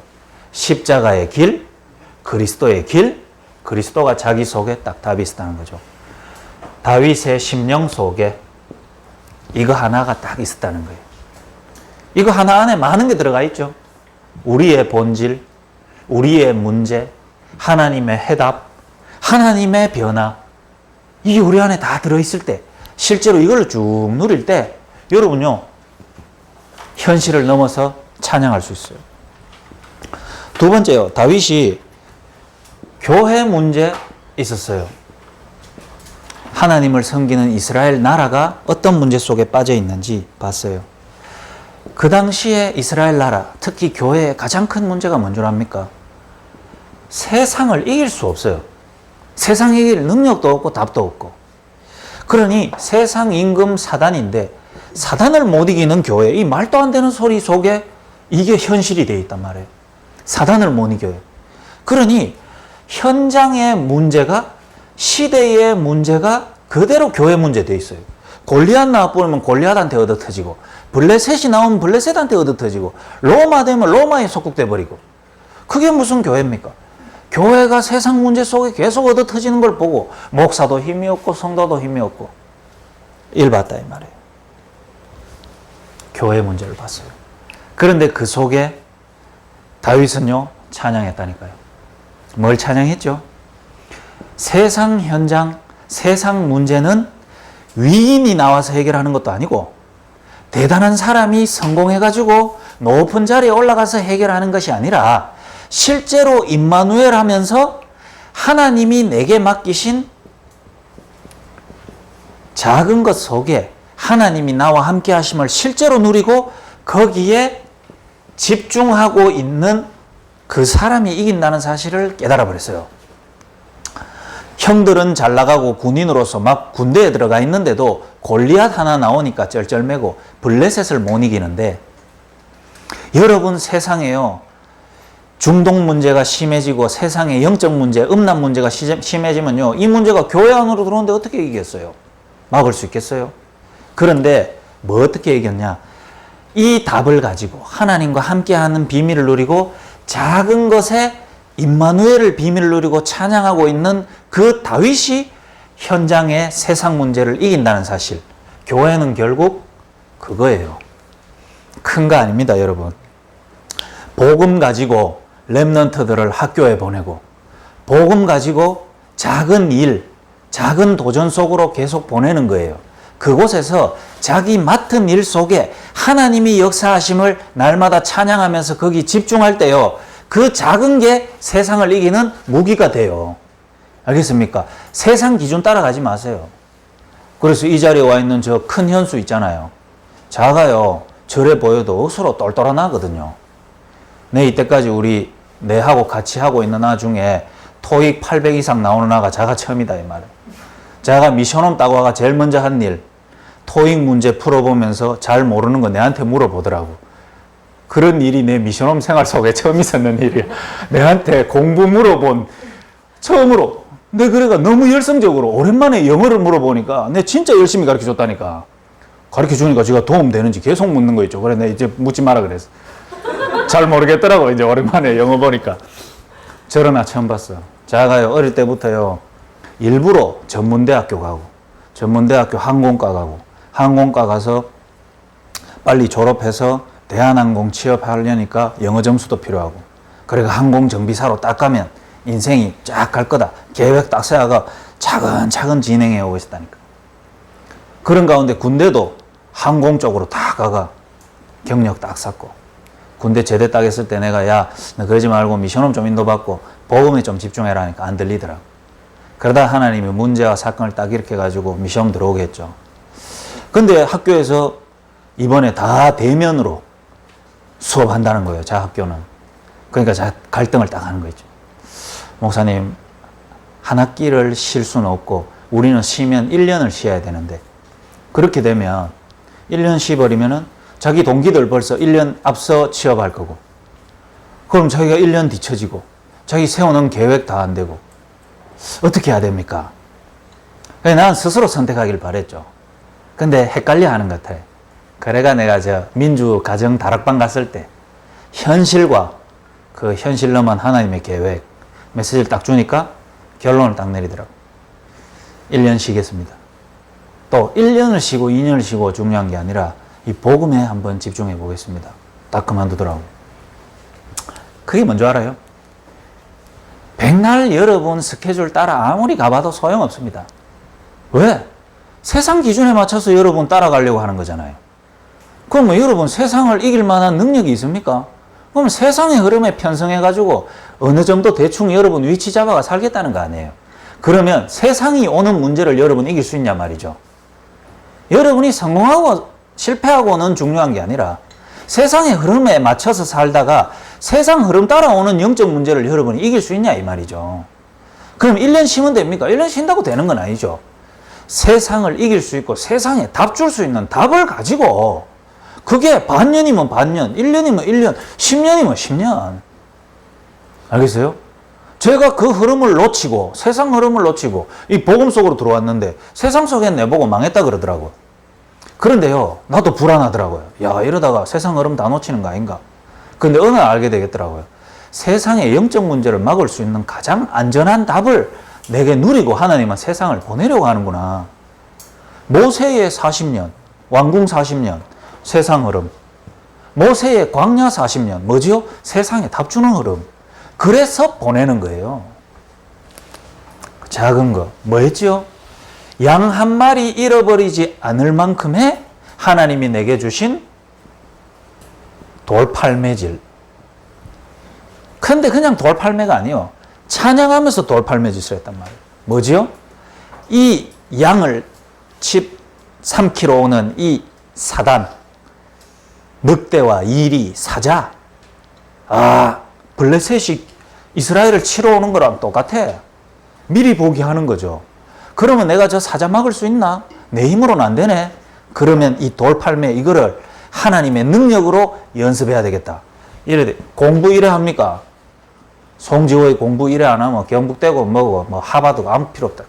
십자가의 길, 그리스도의 길, 그리스도가 자기 속에 딱 답이 있었다는 거죠. 다윗의 심령 속에 이거 하나가 딱 있었다는 거예요. 이거 하나 안에 많은 게 들어가 있죠. 우리의 본질, 우리의 문제, 하나님의 해답, 하나님의 변화, 이게 우리 안에 다 들어있을 때, 실제로 이걸 쭉 누릴 때 여러분요, 현실을 넘어서 찬양할 수 있어요. 두 번째요, 다윗이 교회 문제 있었어요. 하나님을 섬기는 이스라엘 나라가 어떤 문제 속에 빠져 있는지 봤어요. 그 당시에 이스라엘 나라, 특히 교회의 가장 큰 문제가 뭔 줄 압니까? 세상을 이길 수 없어요. 세상 이길 능력도 없고 답도 없고. 그러니 세상 임금 사단인데 사단을 못 이기는 교회, 이 말도 안 되는 소리 속에 이게 현실이 되어 있단 말이에요. 사단을 못 이겨요. 그러니 현장의 문제가, 시대의 문제가 그대로 교회 문제 되어 있어요. 골리앗 나와보면 골리앗한테 얻어터지고, 블레셋이 나오면 블레셋한테 얻어터지고, 로마 되면 로마에 속국돼 버리고. 그게 무슨 교회입니까? 교회가 세상 문제 속에 계속 얻어터지는 걸 보고 목사도 힘이 없고 성도도 힘이 없고 일 봤다 이 말이에요. 교회 문제를 봤어요. 그런데 그 속에 다윗은요, 찬양했다니까요. 뭘 찬양했죠? 세상 현장, 세상 문제는 위인이 나와서 해결하는 것도 아니고 대단한 사람이 성공해가지고 높은 자리에 올라가서 해결하는 것이 아니라 실제로 임마누엘 하면서 하나님이 내게 맡기신 작은 것 속에 하나님이 나와 함께 하심을 실제로 누리고 거기에 집중하고 있는 그 사람이 이긴다는 사실을 깨달아 버렸어요. 형들은 잘 나가고 군인으로서 막 군대에 들어가 있는데도 골리앗 하나 나오니까 쩔쩔매고 블레셋을 못 이기는데, 여러분 세상에요, 중동 문제가 심해지고 세상의 영적 문제, 음란 문제가 심해지면요, 이 문제가 교회 안으로 들어오는데 어떻게 이겼어요? 막을 수 있겠어요? 그런데 뭐 어떻게 이겼냐? 이 답을 가지고 하나님과 함께하는 비밀을 누리고 작은 것에 임마누엘을 비밀을 누리고 찬양하고 있는 그 다윗이 현장의 세상 문제를 이긴다는 사실. 교회는 결국 그거예요. 큰 거 아닙니다, 여러분. 복음 가지고 렘넌트들을 학교에 보내고, 복음 가지고 작은 일, 작은 도전 속으로 계속 보내는 거예요. 그곳에서 자기 맡은 일 속에 하나님이 역사하심을 날마다 찬양하면서 거기 집중할 때요, 그 작은 게 세상을 이기는 무기가 돼요. 알겠습니까? 세상 기준 따라가지 마세요. 그래서 이 자리에 와 있는 저 큰 현수 있잖아요. 자가요, 저래 보여도 억수로 똘똘하거든요. 내 이때까지 내하고 같이 하고 있는 아 중에 토익 800 이상 나오는 아가 자가 처음이다, 이 말이에요. 자가 미션홈 따고 와가 제일 먼저 한 일, 토익 문제 풀어보면서 잘 모르는 거 내한테 물어보더라고. 그런 일이 내 미션홈 생활 속에 처음 있었는 일이야. 내한테 공부 물어본 처음으로. 근데 그래가 너무 열성적으로 오랜만에 영어를 물어보니까 내 진짜 열심히 가르쳐 줬다니까. 가르쳐 주니까 제가 도움 되는지 계속 묻는 거 있죠. 그래, 내가 이제 묻지 마라 그랬어. 잘 모르겠더라고, 이제 오랜만에 영어 보니까. 저런 아 처음 봤어. 자가요, 어릴 때부터요, 일부러 전문대학교 가고, 전문대학교 항공과 가고, 항공과 가서 빨리 졸업해서 대한항공 취업하려니까 영어 점수도 필요하고, 그래가 항공정비사로 딱 가면 인생이 쫙 갈 거다. 계획 딱 세워가 차근차근 진행해 오고 있었다니까. 그런 가운데 군대도 항공 쪽으로 다 가가 경력 딱 쌓고, 군대 제대 딱 했을 때 내가 야, 너 그러지 말고 미션홈 좀 인도받고 복음에 좀 집중해라 하니까 안 들리더라고. 그러다 하나님이 문제와 사건을 딱 이렇게 가지고 미션홈 들어오게 했죠. 근데 학교에서 이번에 다 대면으로 수업한다는 거예요, 자 학교는. 그러니까 자 갈등을 딱 하는 거 있죠. 목사님, 한 학기를 쉴 수는 없고 우리는 쉬면 1년을 쉬어야 되는데, 그렇게 되면 1년 쉬어버리면은 자기 동기들 벌써 1년 앞서 취업할 거고, 그럼 자기가 1년 뒤처지고 자기 세우는 계획 다 안 되고 어떻게 해야 됩니까? 난 스스로 선택하길 바랬죠. 근데 헷갈려 하는 것 같아요. 그래가 내가 저 민주 가정 다락방 갔을 때 현실과 그 현실로만 하나님의 계획 메시지를 딱 주니까 결론을 딱 내리더라고. 1년 쉬겠습니다. 또 1년을 쉬고 2년을 쉬고 중요한 게 아니라 이 복음에 한번 집중해 보겠습니다. 딱 그만두더라고. 그게 뭔지 알아요? 백날 여러분 스케줄 따라 아무리 가봐도 소용없습니다. 왜? 세상 기준에 맞춰서 여러분 따라가려고 하는 거잖아요. 그럼 뭐 여러분 세상을 이길 만한 능력이 있습니까? 그럼 세상의 흐름에 편성해가지고 어느 정도 대충 여러분 위치 잡아가 살겠다는 거 아니에요. 그러면 세상이 오는 문제를 여러분 이길 수 있냐 말이죠. 여러분이 성공하고 실패하고는 중요한 게 아니라 세상의 흐름에 맞춰서 살다가 세상 흐름 따라오는 영적 문제를 여러분이 이길 수 있냐 이 말이죠. 그럼 1년 쉬면 됩니까? 1년 쉰다고 되는 건 아니죠. 세상을 이길 수 있고 세상에 답 줄 수 있는 답을 가지고, 그게 반년이면 반년, 1년이면 1년, 10년이면 10년. 알겠어요? 제가 그 흐름을 놓치고, 세상 흐름을 놓치고, 이 복음 속으로 들어왔는데, 세상 속엔 내보고 망했다 그러더라고요. 그런데요, 나도 불안하더라고요. 야, 이러다가 세상 흐름 다 놓치는 거 아닌가? 근데 어느 날 알게 되겠더라고요. 세상의 영적 문제를 막을 수 있는 가장 안전한 답을 내게 누리고 하나님은 세상을 보내려고 하는구나. 모세의 40년, 왕궁 40년, 세상 흐름. 모세의 광야 40년, 뭐지요? 세상에 답 주는 흐름. 그래서 보내는 거예요. 작은 거, 뭐 했지요? 양 한 마리 잃어버리지 않을 만큼의 하나님이 내게 주신 돌팔매질. 근데 그냥 돌팔매가 아니요. 찬양하면서 돌팔매짓을 했단 말이에요. 뭐지요? 이 양을 칩 3kg 오는 이 사단, 늑대와 이리, 사자. 아, 블레셋이 이스라엘을 치러 오는 거랑 똑같아. 미리 보기 하는 거죠. 그러면 내가 저 사자 막을 수 있나? 내 힘으로는 안 되네. 그러면 이 돌팔매 이거를 하나님의 능력으로 연습해야 되겠다. 이래 공부 이래 합니까? 송지호의 공부 이래 안 하면 경북대고 뭐고 뭐 하버드가 아무 필요 없다.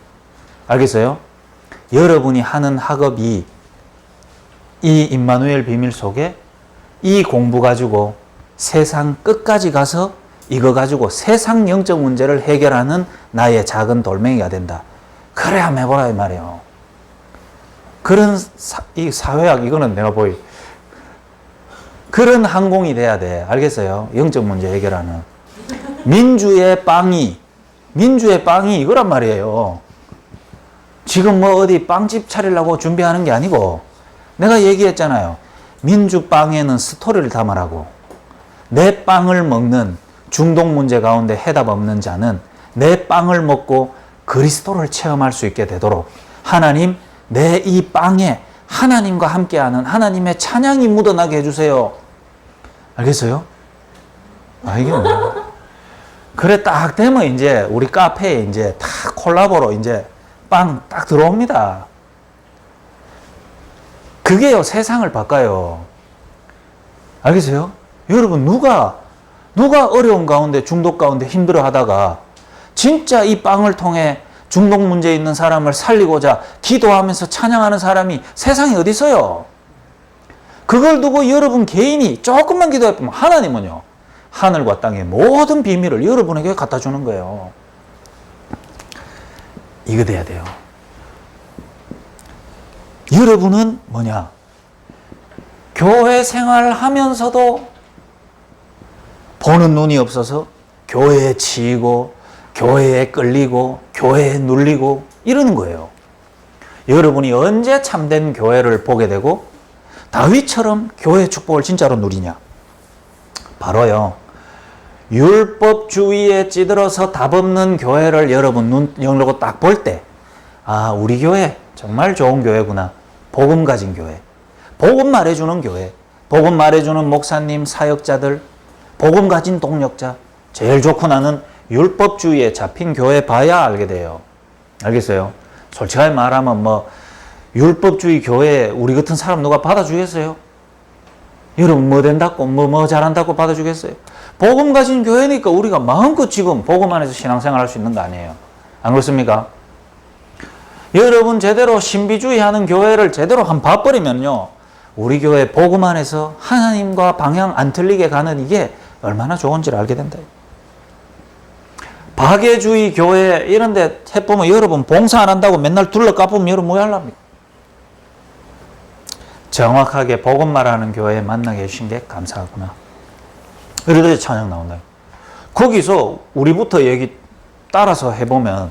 알겠어요? 여러분이 하는 학업이 이 임마누엘 비밀 속에 이 공부 가지고 세상 끝까지 가서 이거 가지고 세상 영적 문제를 해결하는 나의 작은 돌멩이가 된다. 그래 한번 해보라 이 말이에요. 그런 이 사회학 이거는 내가 보이 그런 항공이 돼야 돼. 알겠어요? 영적 문제 해결하는 민주의 빵이 이거란 말이에요. 지금 뭐 어디 빵집 차리려고 준비하는 게 아니고 내가 얘기했잖아요. 민주빵에는 스토리를 담으라고. 내 빵을 먹는 중독 문제 가운데 해답 없는 자는 내 빵을 먹고 그리스도를 체험할 수 있게 되도록 하나님 내 이 빵에 하나님과 함께하는 하나님의 찬양이 묻어나게 해주세요. 알겠어요? 이게 뭐야? 그래 딱 되면 이제 우리 카페에 이제 다 콜라보로 이제 빵 딱 들어옵니다. 그게요 세상을 바꿔요. 알겠어요? 여러분 누가 어려운 가운데 중독 가운데 힘들어 하다가 진짜 이 빵을 통해 중독 문제 있는 사람을 살리고자 기도하면서 찬양하는 사람이 세상에 어디 있어요? 그걸 두고 여러분 개인이 조금만 기도해보면 하나님은요 하늘과 땅의 모든 비밀을 여러분에게 갖다 주는 거예요. 이거 돼야 돼요. 여러분은 뭐냐? 교회 생활하면서도 보는 눈이 없어서 교회에 치이고 교회에 끌리고 교회에 눌리고 이러는 거예요. 여러분이 언제 참된 교회를 보게 되고 다윗처럼 교회 축복을 진짜로 누리냐? 바로요. 율법주의에 찌들어서 답 없는 교회를 여러분 눈 열고 딱 볼 때 우리 교회 정말 좋은 교회구나. 복음 가진 교회. 복음 말해주는 교회. 복음 말해주는 목사님, 사역자들, 복음 가진 동력자. 제일 좋고 나는 율법주의에 잡힌 교회 봐야 알게 돼요. 알겠어요? 솔직하게 말하면 뭐 율법주의 교회 우리 같은 사람 누가 받아주겠어요? 여러분 뭐 된다고 뭐 잘한다고 받아주겠어요? 복음 가진 교회니까 우리가 마음껏 지금 복음 안에서 신앙생활 할 수 있는 거 아니에요? 안 그렇습니까? 여러분 제대로 신비주의 하는 교회를 제대로 한 봐버리면요 우리 교회 복음 안에서 하나님과 방향 안 틀리게 가는 이게 얼마나 좋은지를 알게 된다. 박애주의 교회 이런 데 해보면 여러분 봉사 안 한다고 맨날 둘러까보면 여러분 뭐 하려합니까? 정확하게 복음 말하는 교회에 만나게 해주신 게 감사하구나. 이러더니 찬양 나온다. 거기서 우리부터 얘기 따라서 해보면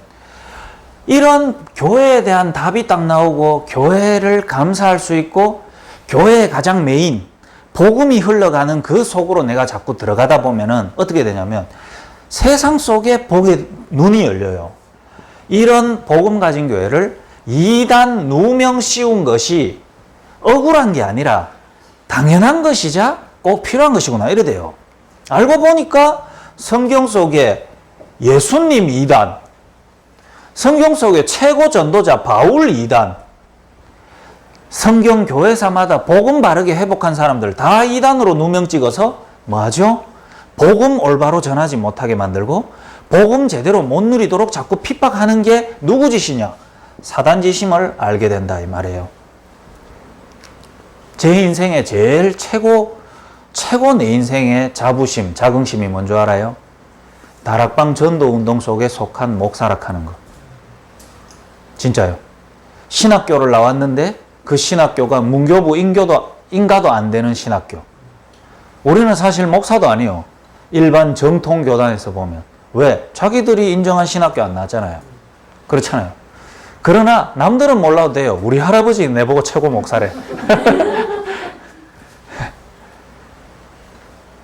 이런 교회에 대한 답이 딱 나오고 교회를 감사할 수 있고 교회의 가장 메인 복음이 흘러가는 그 속으로 내가 자꾸 들어가다 보면은 어떻게 되냐면 세상 속에 복의 눈이 열려요. 이런 복음 가진 교회를 이단 누명 씌운 것이 억울한 게 아니라 당연한 것이자 꼭 필요한 것이구나 이러대요. 알고 보니까 성경 속에 예수님 2단, 성경 속에 최고 전도자 바울 2단, 성경 교회사마다 복음 바르게 회복한 사람들 다 2단으로 누명 찍어서 뭐하죠? 복음 올바로 전하지 못하게 만들고 복음 제대로 못 누리도록 자꾸 핍박하는 게 누구 짓이냐? 사단 짓임을 알게 된다 이 말이에요. 제 인생에 제일 최고 내 인생의 자부심, 자긍심이 뭔 줄 알아요? 다락방 전도운동 속에 속한 목사락하는 거. 진짜요. 신학교를 나왔는데 그 신학교가 문교부 인가도 안 되는 신학교. 우리는 사실 목사도 아니요. 일반 정통교단에서 보면. 왜? 자기들이 인정한 신학교 안 나왔잖아요. 그렇잖아요. 그러나 남들은 몰라도 돼요. 우리 할아버지 내보고 최고 목사래.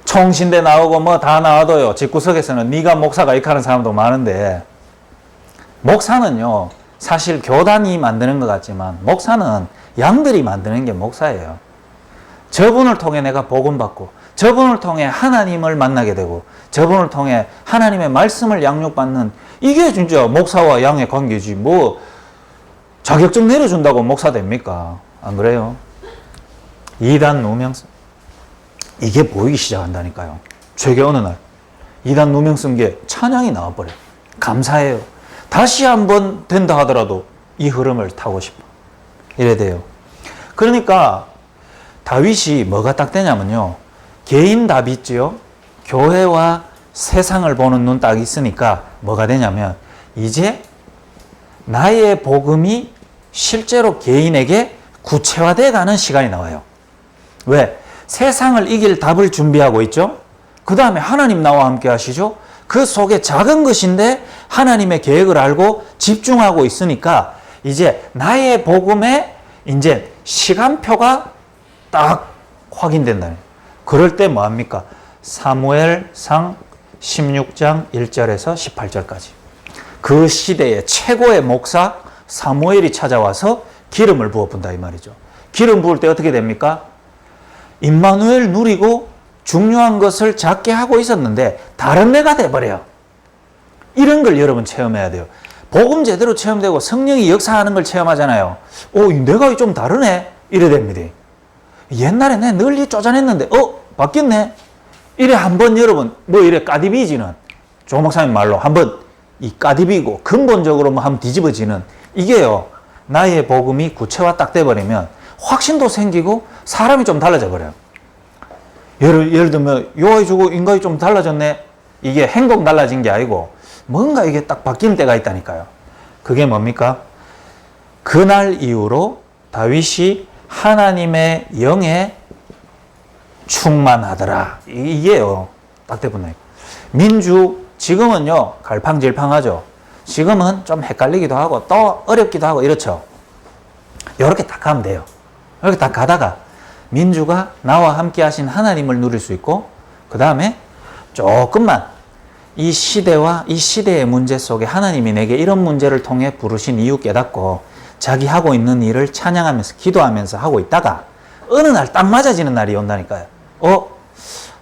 총신대 나오고 뭐 다 나와도요. 집구석에서는 네가 목사가 이렇게 하는 사람도 많은데 목사는요. 사실 교단이 만드는 것 같지만 목사는 양들이 만드는 게 목사예요. 저분을 통해 내가 복음 받고 저분을 통해 하나님을 만나게 되고 저분을 통해 하나님의 말씀을 양육받는 이게 진짜 목사와 양의 관계지 뭐 자격증 내려준다고 목사 됩니까? 안 그래요? 이단 누명 이게 보이기 시작한다니까요. 최근 어느 날 이단 누명 쓴 게 찬양이 나와버려요. 감사해요. 다시 한번 된다 하더라도 이 흐름을 타고 싶어. 이래 돼요. 그러니까 다윗이 뭐가 딱 되냐면요. 개인 답이 있지요. 교회와 세상을 보는 눈 딱 있으니까 뭐가 되냐면 이제 나의 복음이 실제로 개인에게 구체화되어 가는 시간이 나와요. 왜? 세상을 이길 답을 준비하고 있죠. 그 다음에 하나님 나와 함께 하시죠. 그 속에 작은 것인데 하나님의 계획을 알고 집중하고 있으니까 이제 나의 복음에 이제 시간표가 딱 확인된다. 그럴 때 뭐합니까? 사무엘상 16장 1절에서 18절까지. 그 시대의 최고의 목사 사무엘이 찾아와서 기름을 부어본다 이 말이죠. 기름 부을 때 어떻게 됩니까? 임마누엘 누리고 중요한 것을 작게 하고 있었는데 다른 애가 돼버려요. 이런 걸 여러분 체험해야 돼요. 복음 제대로 체험되고 성령이 역사하는 걸 체험하잖아요. 내가 좀 다르네? 이래 됩니다. 옛날에 내 널리 쪼잔했는데 바뀌었네? 이래 한번 여러분 이래 까디비지는 조 목사님 말로 한번 이 까디비고 근본적으로 한번 뒤집어지는 이게요. 나의 복음이 구체화 딱 돼버리면 확신도 생기고 사람이 좀 달라져 버려요. 예를 들면 요아이 주고 인간이 좀 달라졌네. 이게 행동 달라진 게 아니고 뭔가 이게 딱 바뀌는 때가 있다니까요. 그게 뭡니까? 그날 이후로 다윗이 하나님의 영에 충만하더라. 이게요. 딱 돼버려요. 민주 지금은요 갈팡질팡하죠. 지금은 좀 헷갈리기도 하고 또 어렵기도 하고 이렇죠. 이렇게 딱 가면 돼요. 이렇게 딱 가다가 민주가 나와 함께 하신 하나님을 누릴 수 있고 그 다음에 조금만 이 시대와 이 시대의 문제 속에 하나님이 내게 이런 문제를 통해 부르신 이유 깨닫고 자기 하고 있는 일을 찬양하면서 기도하면서 하고 있다가 어느 날 딱 맞아지는 날이 온다니까요.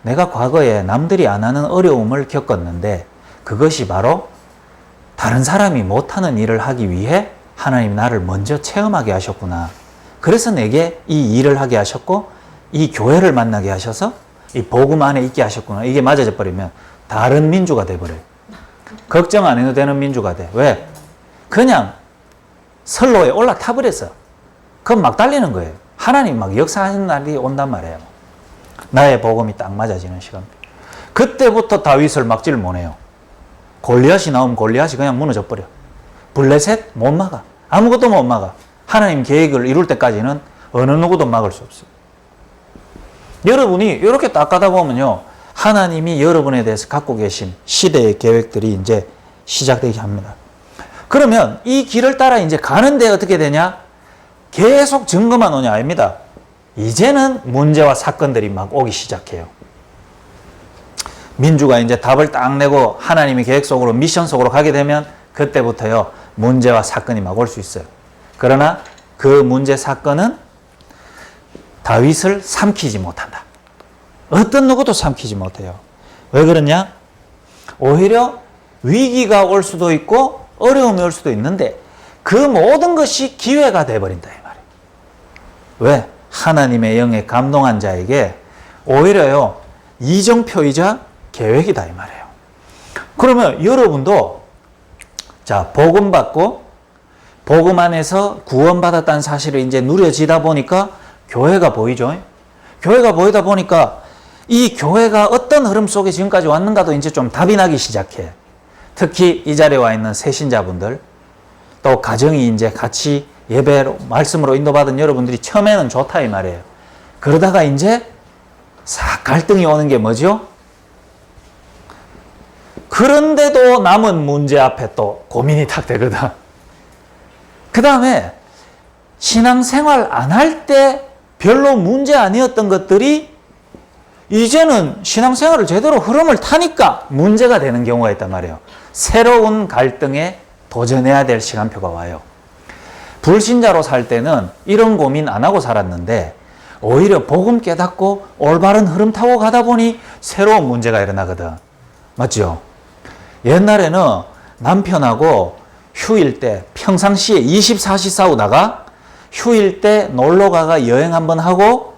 내가 과거에 남들이 안 하는 어려움을 겪었는데 그것이 바로 다른 사람이 못하는 일을 하기 위해 하나님 나를 먼저 체험하게 하셨구나. 그래서 내게 이 일을 하게 하셨고 이 교회를 만나게 하셔서 이 복음 안에 있게 하셨구나. 이게 맞아져 버리면 다른 민주가 돼버려요. 걱정 안 해도 되는 민주가 돼. 왜? 그냥 선로에 올라타 버렸어. 그럼 막 달리는 거예요. 하나님 막 역사하는 날이 온단 말이에요. 나의 복음이 딱 맞아지는 시간. 그때부터 다윗을 막지를 못해요. 골리앗이 나오면 골리앗이 그냥 무너져 버려. 블레셋 못 막아. 아무것도 못 막아. 하나님 계획을 이룰 때까지는 어느 누구도 막을 수 없어요. 여러분이 이렇게 딱 가다 보면요. 하나님이 여러분에 대해서 갖고 계신 시대의 계획들이 이제 시작되게 합니다. 그러면 이 길을 따라 이제 가는데 어떻게 되냐? 계속 증거만 오냐? 아닙니다. 이제는 문제와 사건들이 막 오기 시작해요. 민주가 이제 답을 딱 내고 하나님의 계획 속으로 미션 속으로 가게 되면 그때부터요. 문제와 사건이 막 올 수 있어요. 그러나 그 문제 사건은 다윗을 삼키지 못한다. 어떤 누구도 삼키지 못해요. 왜 그러냐? 오히려 위기가 올 수도 있고 어려움이 올 수도 있는데 그 모든 것이 기회가 돼버린다 이 말이에요. 왜? 하나님의 영에 감동한 자에게 오히려요 이정표이자 계획이다 이 말이에요. 그러면 여러분도 자 복음 받고 복음 안에서 구원받았다는 사실을 이제 누려지다 보니까 교회가 보이죠. 교회가 보이다 보니까 이 교회가 어떤 흐름 속에 지금까지 왔는가도 이제 좀 답이 나기 시작해. 특히 이 자리에 와 있는 새신자분들, 또 가정이 이제 같이 예배로, 말씀으로 인도받은 여러분들이 처음에는 좋다 이 말이에요. 그러다가 이제 싹 갈등이 오는 게 뭐죠? 그런데도 남은 문제 앞에 또 고민이 탁 되거든. 그 다음에 신앙생활 안 할 때 별로 문제 아니었던 것들이 이제는 신앙생활을 제대로 흐름을 타니까 문제가 되는 경우가 있단 말이에요. 새로운 갈등에 도전해야 될 시간표가 와요. 불신자로 살 때는 이런 고민 안 하고 살았는데 오히려 복음 깨닫고 올바른 흐름 타고 가다 보니 새로운 문제가 일어나거든. 맞죠? 옛날에는 남편하고 휴일 때 평상시에 24시 싸우다가 휴일 때 놀러가가 여행 한번 하고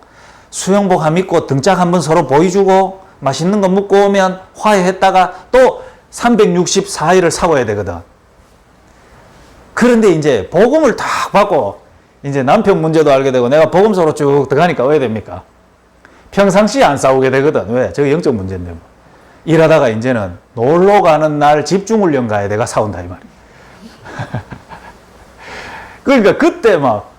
수영복 한 입고 등짝 한번 서로 보여주고 맛있는 거 먹고 오면 화해했다가 또 364일을 싸워야 되거든. 그런데 이제 복음을 딱 받고 이제 남편 문제도 알게 되고 내가 복음서로 쭉 들어가니까 왜 됩니까? 평상시에 안 싸우게 되거든. 왜? 저게 영적 문제인데 뭐. 일하다가 이제는 놀러 가는 날 집중훈련 가야 내가 싸운다 이 말이야. 그러니까 그때 막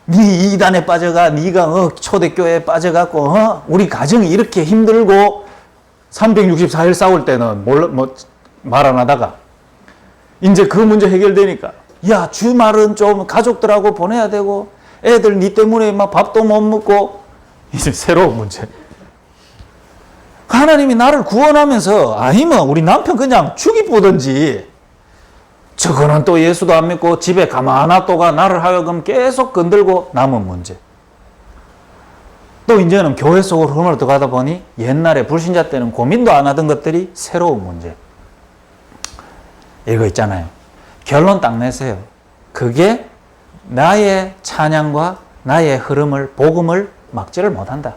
네 이단에 빠져가, 네가 초대교회에 빠져갖고 우리 가정이 이렇게 힘들고 364일 싸울 때는 말 안 하다가 이제 그 문제 해결되니까 야, 주말은 좀 가족들하고 보내야 되고 애들 니 때문에 막 밥도 못 먹고 이제 새로운 문제. 하나님이 나를 구원하면서 아니면 우리 남편 그냥 죽이보든지 저거는 또 예수도 안 믿고 집에 가만 놔둬가 나를 하여금 계속 건들고 남은 문제. 또 이제는 교회 속으로 흐름을 들어가다 보니 옛날에 불신자 때는 고민도 안 하던 것들이 새로운 문제. 이거 있잖아요. 결론 딱 내세요. 그게 나의 찬양과 나의 흐름을, 복음을 막지를 못한다.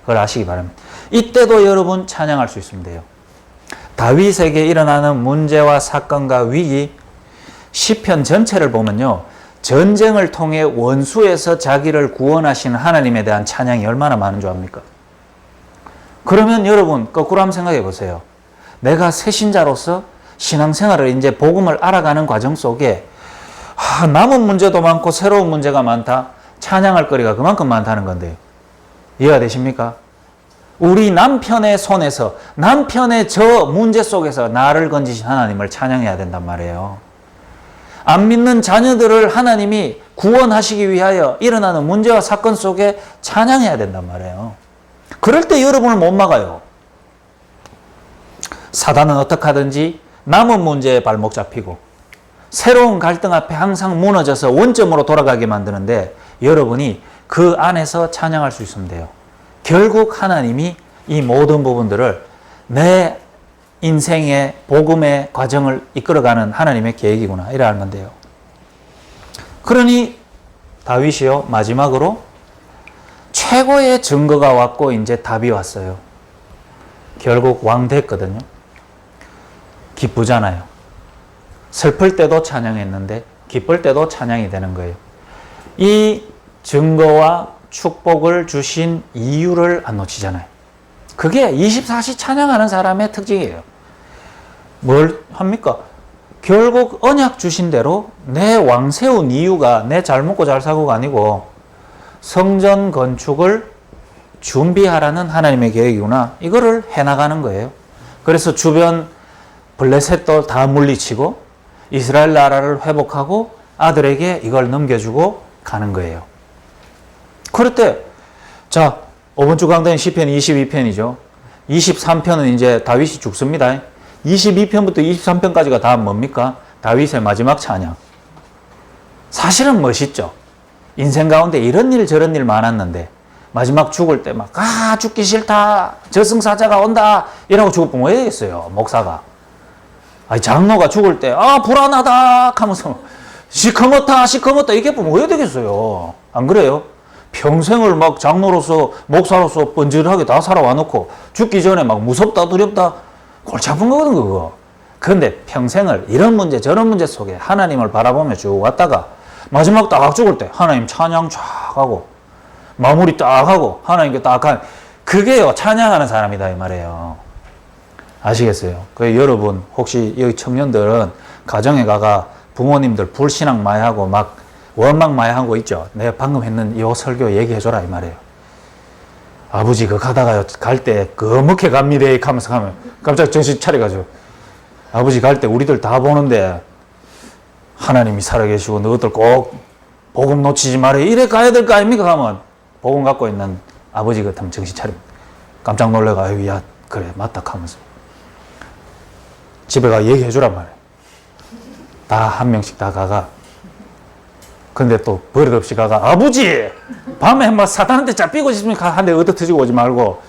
그걸 아시기 바랍니다. 이때도 여러분 찬양할 수 있으면 돼요. 다윗에게 일어나는 문제와 사건과 위기, 시편 전체를 보면요, 전쟁을 통해 원수에서 자기를 구원하시는 하나님에 대한 찬양이 얼마나 많은 줄 압니까? 그러면 여러분 거꾸로 한번 생각해 보세요. 내가 새신자로서 신앙생활을 이제 복음을 알아가는 과정 속에 남은 문제도 많고 새로운 문제가 많다. 찬양할 거리가 그만큼 많다는 건데요. 이해가 되십니까? 우리 남편의 손에서, 남편의 저 문제 속에서 나를 건지신 하나님을 찬양해야 된단 말이에요. 안 믿는 자녀들을 하나님이 구원하시기 위하여 일어나는 문제와 사건 속에 찬양해야 된단 말이에요. 그럴 때 여러분을 못 막아요. 사단은 어떻게 하든지 남은 문제에 발목 잡히고 새로운 갈등 앞에 항상 무너져서 원점으로 돌아가게 만드는데 여러분이 그 안에서 찬양할 수 있으면 돼요. 결국 하나님이 이 모든 부분들을 내 인생의 복음의 과정을 이끌어가는 하나님의 계획이구나 이래 알면 돼요. 그러니 다윗이요 마지막으로 최고의 증거가 왔고 이제 답이 왔어요. 결국 왕 됐거든요. 기쁘잖아요. 슬플 때도 찬양했는데 기쁠 때도 찬양이 되는 거예요. 이 증거와 축복을 주신 이유를 안 놓치잖아요. 그게 24시 찬양하는 사람의 특징이에요. 뭘 합니까? 결국 언약 주신 대로 내 왕 세운 이유가 내 잘 먹고 잘 사고가 아니고 성전 건축을 준비하라는 하나님의 계획이구나. 이거를 해나가는 거예요. 그래서 주변 블레셋도 다 물리치고 이스라엘 나라를 회복하고 아들에게 이걸 넘겨주고 가는 거예요. 그럴 때, 자, 5번 주 강단인 시편 22편이죠. 23편은 이제 다윗이 죽습니다. 22편부터 23편까지가 다 뭡니까? 다윗의 마지막 찬양. 사실은 멋있죠. 인생 가운데 이런 일 저런 일 많았는데 마지막 죽을 때 막 죽기 싫다, 저승사자가 온다 이러고 죽을 뻔 왜 되겠어요, 목사가. 아니, 장로가 죽을 때 불안하다 하면서 시커멓다 이게 뭐 왜 되겠어요. 안 그래요? 평생을 막 장로로서 목사로서 번질하게 다 살아와 놓고 죽기 전에 막 무섭다 두렵다 골치 아픈 거거든 그거. 그런데 평생을 이런 문제 저런 문제 속에 하나님을 바라보며 쭉 왔다가 마지막 딱 죽을 때 하나님 찬양 쫙 하고 마무리 딱 하고 하나님께 딱 한 그게요 찬양하는 사람이다 이 말이에요. 아시겠어요? 그 여러분 혹시 여기 청년들은 가정에 가가 부모님들 불신앙 많이 하고 막 원망 많이 하고 있죠. 내가 방금 했는 이 설교 얘기해줘라 이 말이에요. 아버지 그 가다가요 갈 때 거먹게 갑니다 하면서 가면 깜짝 정신 차려가지고 아버지 갈 때 우리들 다 보는데 하나님이 살아계시고 너희들 꼭 복음 놓치지 말아요 이래 가야 될 거 아닙니까? 가면 복음 갖고 있는 아버지 같으면 정신 차립니다. 깜짝 놀래가 아유 야 그래 맞다 하면서 집에 가 얘기해주란 말이에요. 다 한 명씩 다 가가. 근데 또 버릇없이 가가 아버지 밤에 막 사탄한테 잡히고 싶으니까 한 대 얻어터지고 오지 말고.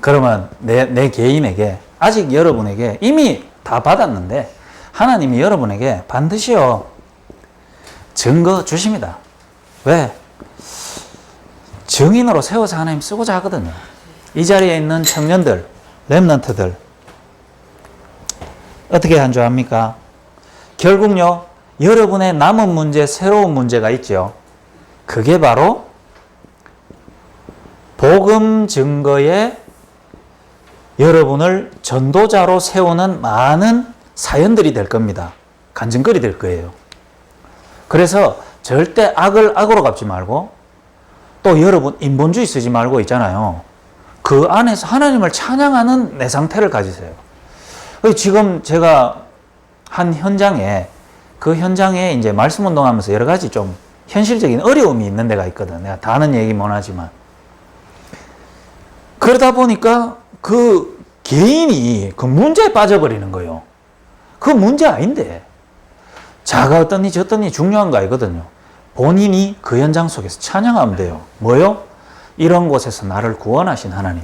그러면 내 개인에게 아직 여러분에게 이미 다 받았는데 하나님이 여러분에게 반드시요 증거 주십니다. 왜? 증인으로 세워서 하나님 쓰고자 하거든요. 이 자리에 있는 청년들 렘넌트들 어떻게 한 줄 압니까? 결국요 여러분의 남은 문제 새로운 문제가 있죠. 그게 바로 복음 증거에 여러분을 전도자로 세우는 많은 사연들이 될 겁니다. 간증거리 될 거예요. 그래서 절대 악을 악으로 갚지 말고, 또 여러분 인본주의 쓰지 말고 있잖아요. 그 안에서 하나님을 찬양하는 내 상태를 가지세요. 지금 제가 한 현장에, 그 현장에 이제 말씀 운동하면서 여러 가지 좀 현실적인 어려움이 있는 데가 있거든. 내가 다 아는 얘기 못 하지만. 그러다 보니까 그 개인이 그 문제에 빠져버리는 거예요. 그 문제 아닌데. 자가 어떠니 저떠니 중요한 거 아니거든요. 본인이 그 현장 속에서 찬양하면 돼요. 뭐요? 이런 곳에서 나를 구원하신 하나님.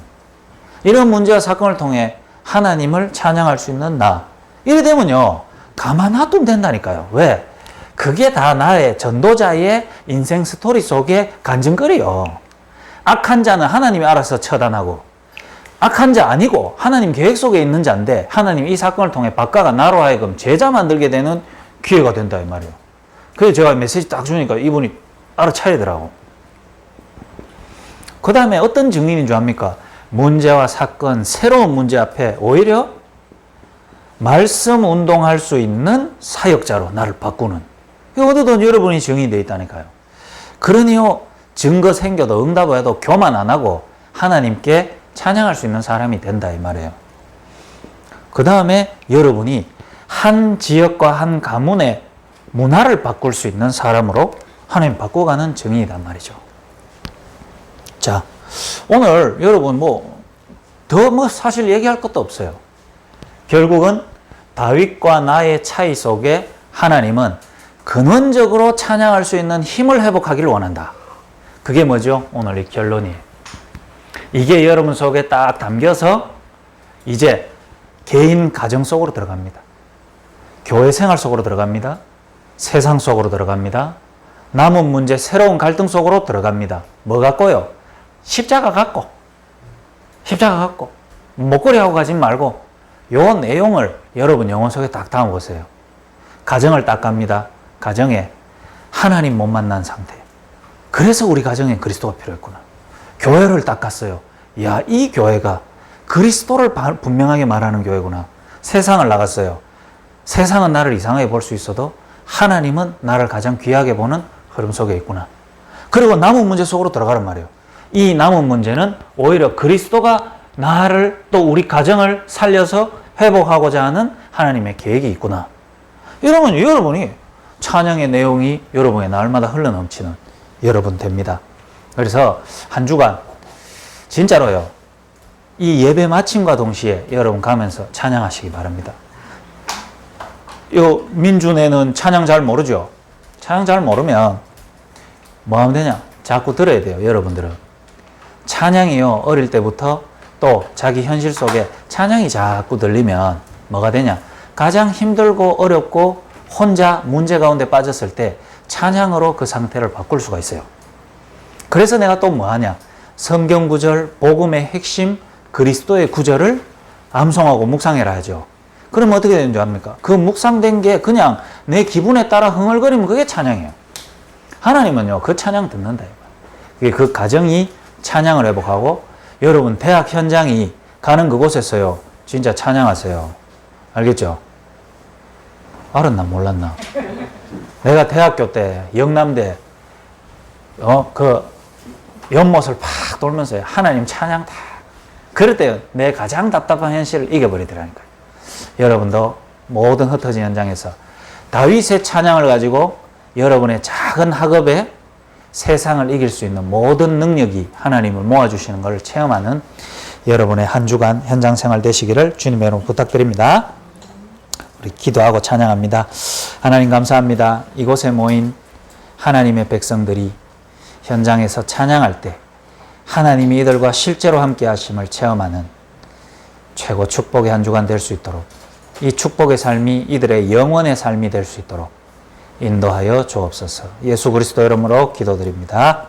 이런 문제와 사건을 통해 하나님을 찬양할 수 있는 나. 이래 되면요, 가만 놔두면 된다니까요. 왜? 그게 다 나의 전도자의 인생 스토리 속의 간증거리요. 악한 자는 하나님이 알아서 처단하고, 악한 자 아니고 하나님 계획 속에 있는 자인데 하나님이 이 사건을 통해 박가가 나로 하여금 제자 만들게 되는 기회가 된다 이 말이에요. 그래서 제가 메시지 딱 주니까 이분이 알아차리더라고. 그 다음에 어떤 증인인 줄 압니까? 문제와 사건, 새로운 문제 앞에 오히려 말씀 운동할 수 있는 사역자로 나를 바꾸는. 어디든 여러분이 증인이 되어 있다니까요. 그러니요, 증거 생겨도 응답해도 교만 안 하고 하나님께 찬양할 수 있는 사람이 된다 이 말이에요. 그 다음에 여러분이 한 지역과 한 가문의 문화를 바꿀 수 있는 사람으로 하나님 바꿔가는 증인이란 말이죠. 자, 오늘 여러분 더 사실 얘기할 것도 없어요. 결국은 다윗과 나의 차이 속에 하나님은 근원적으로 찬양할 수 있는 힘을 회복하기를 원한다. 그게 뭐죠? 오늘 이 결론이에요. 이게 여러분 속에 딱 담겨서 이제 개인 가정 속으로 들어갑니다. 교회 생활 속으로 들어갑니다. 세상 속으로 들어갑니다. 남은 문제, 새로운 갈등 속으로 들어갑니다. 뭐 갖고요? 십자가 갖고. 십자가 갖고. 목걸이하고 가지 말고 요 내용을 여러분 영혼 속에 딱 담아보세요. 가정을 딱 갑니다. 가정에 하나님 못 만난 상태. 그래서 우리 가정에 그리스도가 필요했구나. 교회를 딱 갔어요. 야, 이 교회가 그리스도를 분명하게 말하는 교회구나. 세상을 나갔어요. 세상은 나를 이상하게 볼 수 있어도 하나님은 나를 가장 귀하게 보는 흐름 속에 있구나. 그리고 남은 문제 속으로 들어가란 말이에요. 이 남은 문제는 오히려 그리스도가 나를 또 우리 가정을 살려서 회복하고자 하는 하나님의 계획이 있구나. 이러면 여러분이 찬양의 내용이 여러분의 날마다 흘러넘치는 여러분 됩니다. 그래서 한 주간 진짜로요, 이 예배 마침과 동시에 여러분 가면서 찬양하시기 바랍니다. 요 민준애는 찬양 잘 모르죠? 찬양 잘 모르면 뭐 하면 되냐? 자꾸 들어야 돼요, 여러분들은. 찬양이요, 어릴 때부터 또 자기 현실 속에 찬양이 자꾸 들리면 뭐가 되냐? 가장 힘들고 어렵고 혼자 문제 가운데 빠졌을 때 찬양으로 그 상태를 바꿀 수가 있어요. 그래서 내가 또 뭐 하냐? 성경 구절, 복음의 핵심, 그리스도의 구절을 암송하고 묵상해라 하죠. 그럼 어떻게 되는 줄 압니까? 그 묵상된 게 그냥 내 기분에 따라 흥얼거리면 그게 찬양이에요. 하나님은요, 그 찬양 듣는다. 그 가정이 찬양을 회복하고 여러분 대학 현장이 가는 그곳에서요, 진짜 찬양하세요. 알겠죠? 알았나 몰랐나? 내가 대학교 때 영남대 그 연못을 팍 돌면서 하나님 찬양 다. 그럴 때 내 가장 답답한 현실을 이겨버리더라니까요. 여러분도 모든 흩어진 현장에서 다윗의 찬양을 가지고 여러분의 작은 학업에 세상을 이길 수 있는 모든 능력이 하나님을 모아주시는 것을 체험하는 여러분의 한 주간 현장 생활 되시기를 주님의 이름으로 부탁드립니다. 우리 기도하고 찬양합니다. 하나님 감사합니다. 이곳에 모인 하나님의 백성들이 현장에서 찬양할 때 하나님이 이들과 실제로 함께 하심을 체험하는 최고 축복의 한 주간 될 수 있도록, 이 축복의 삶이 이들의 영원의 삶이 될 수 있도록 인도하여 주옵소서. 예수 그리스도 이름으로 기도드립니다.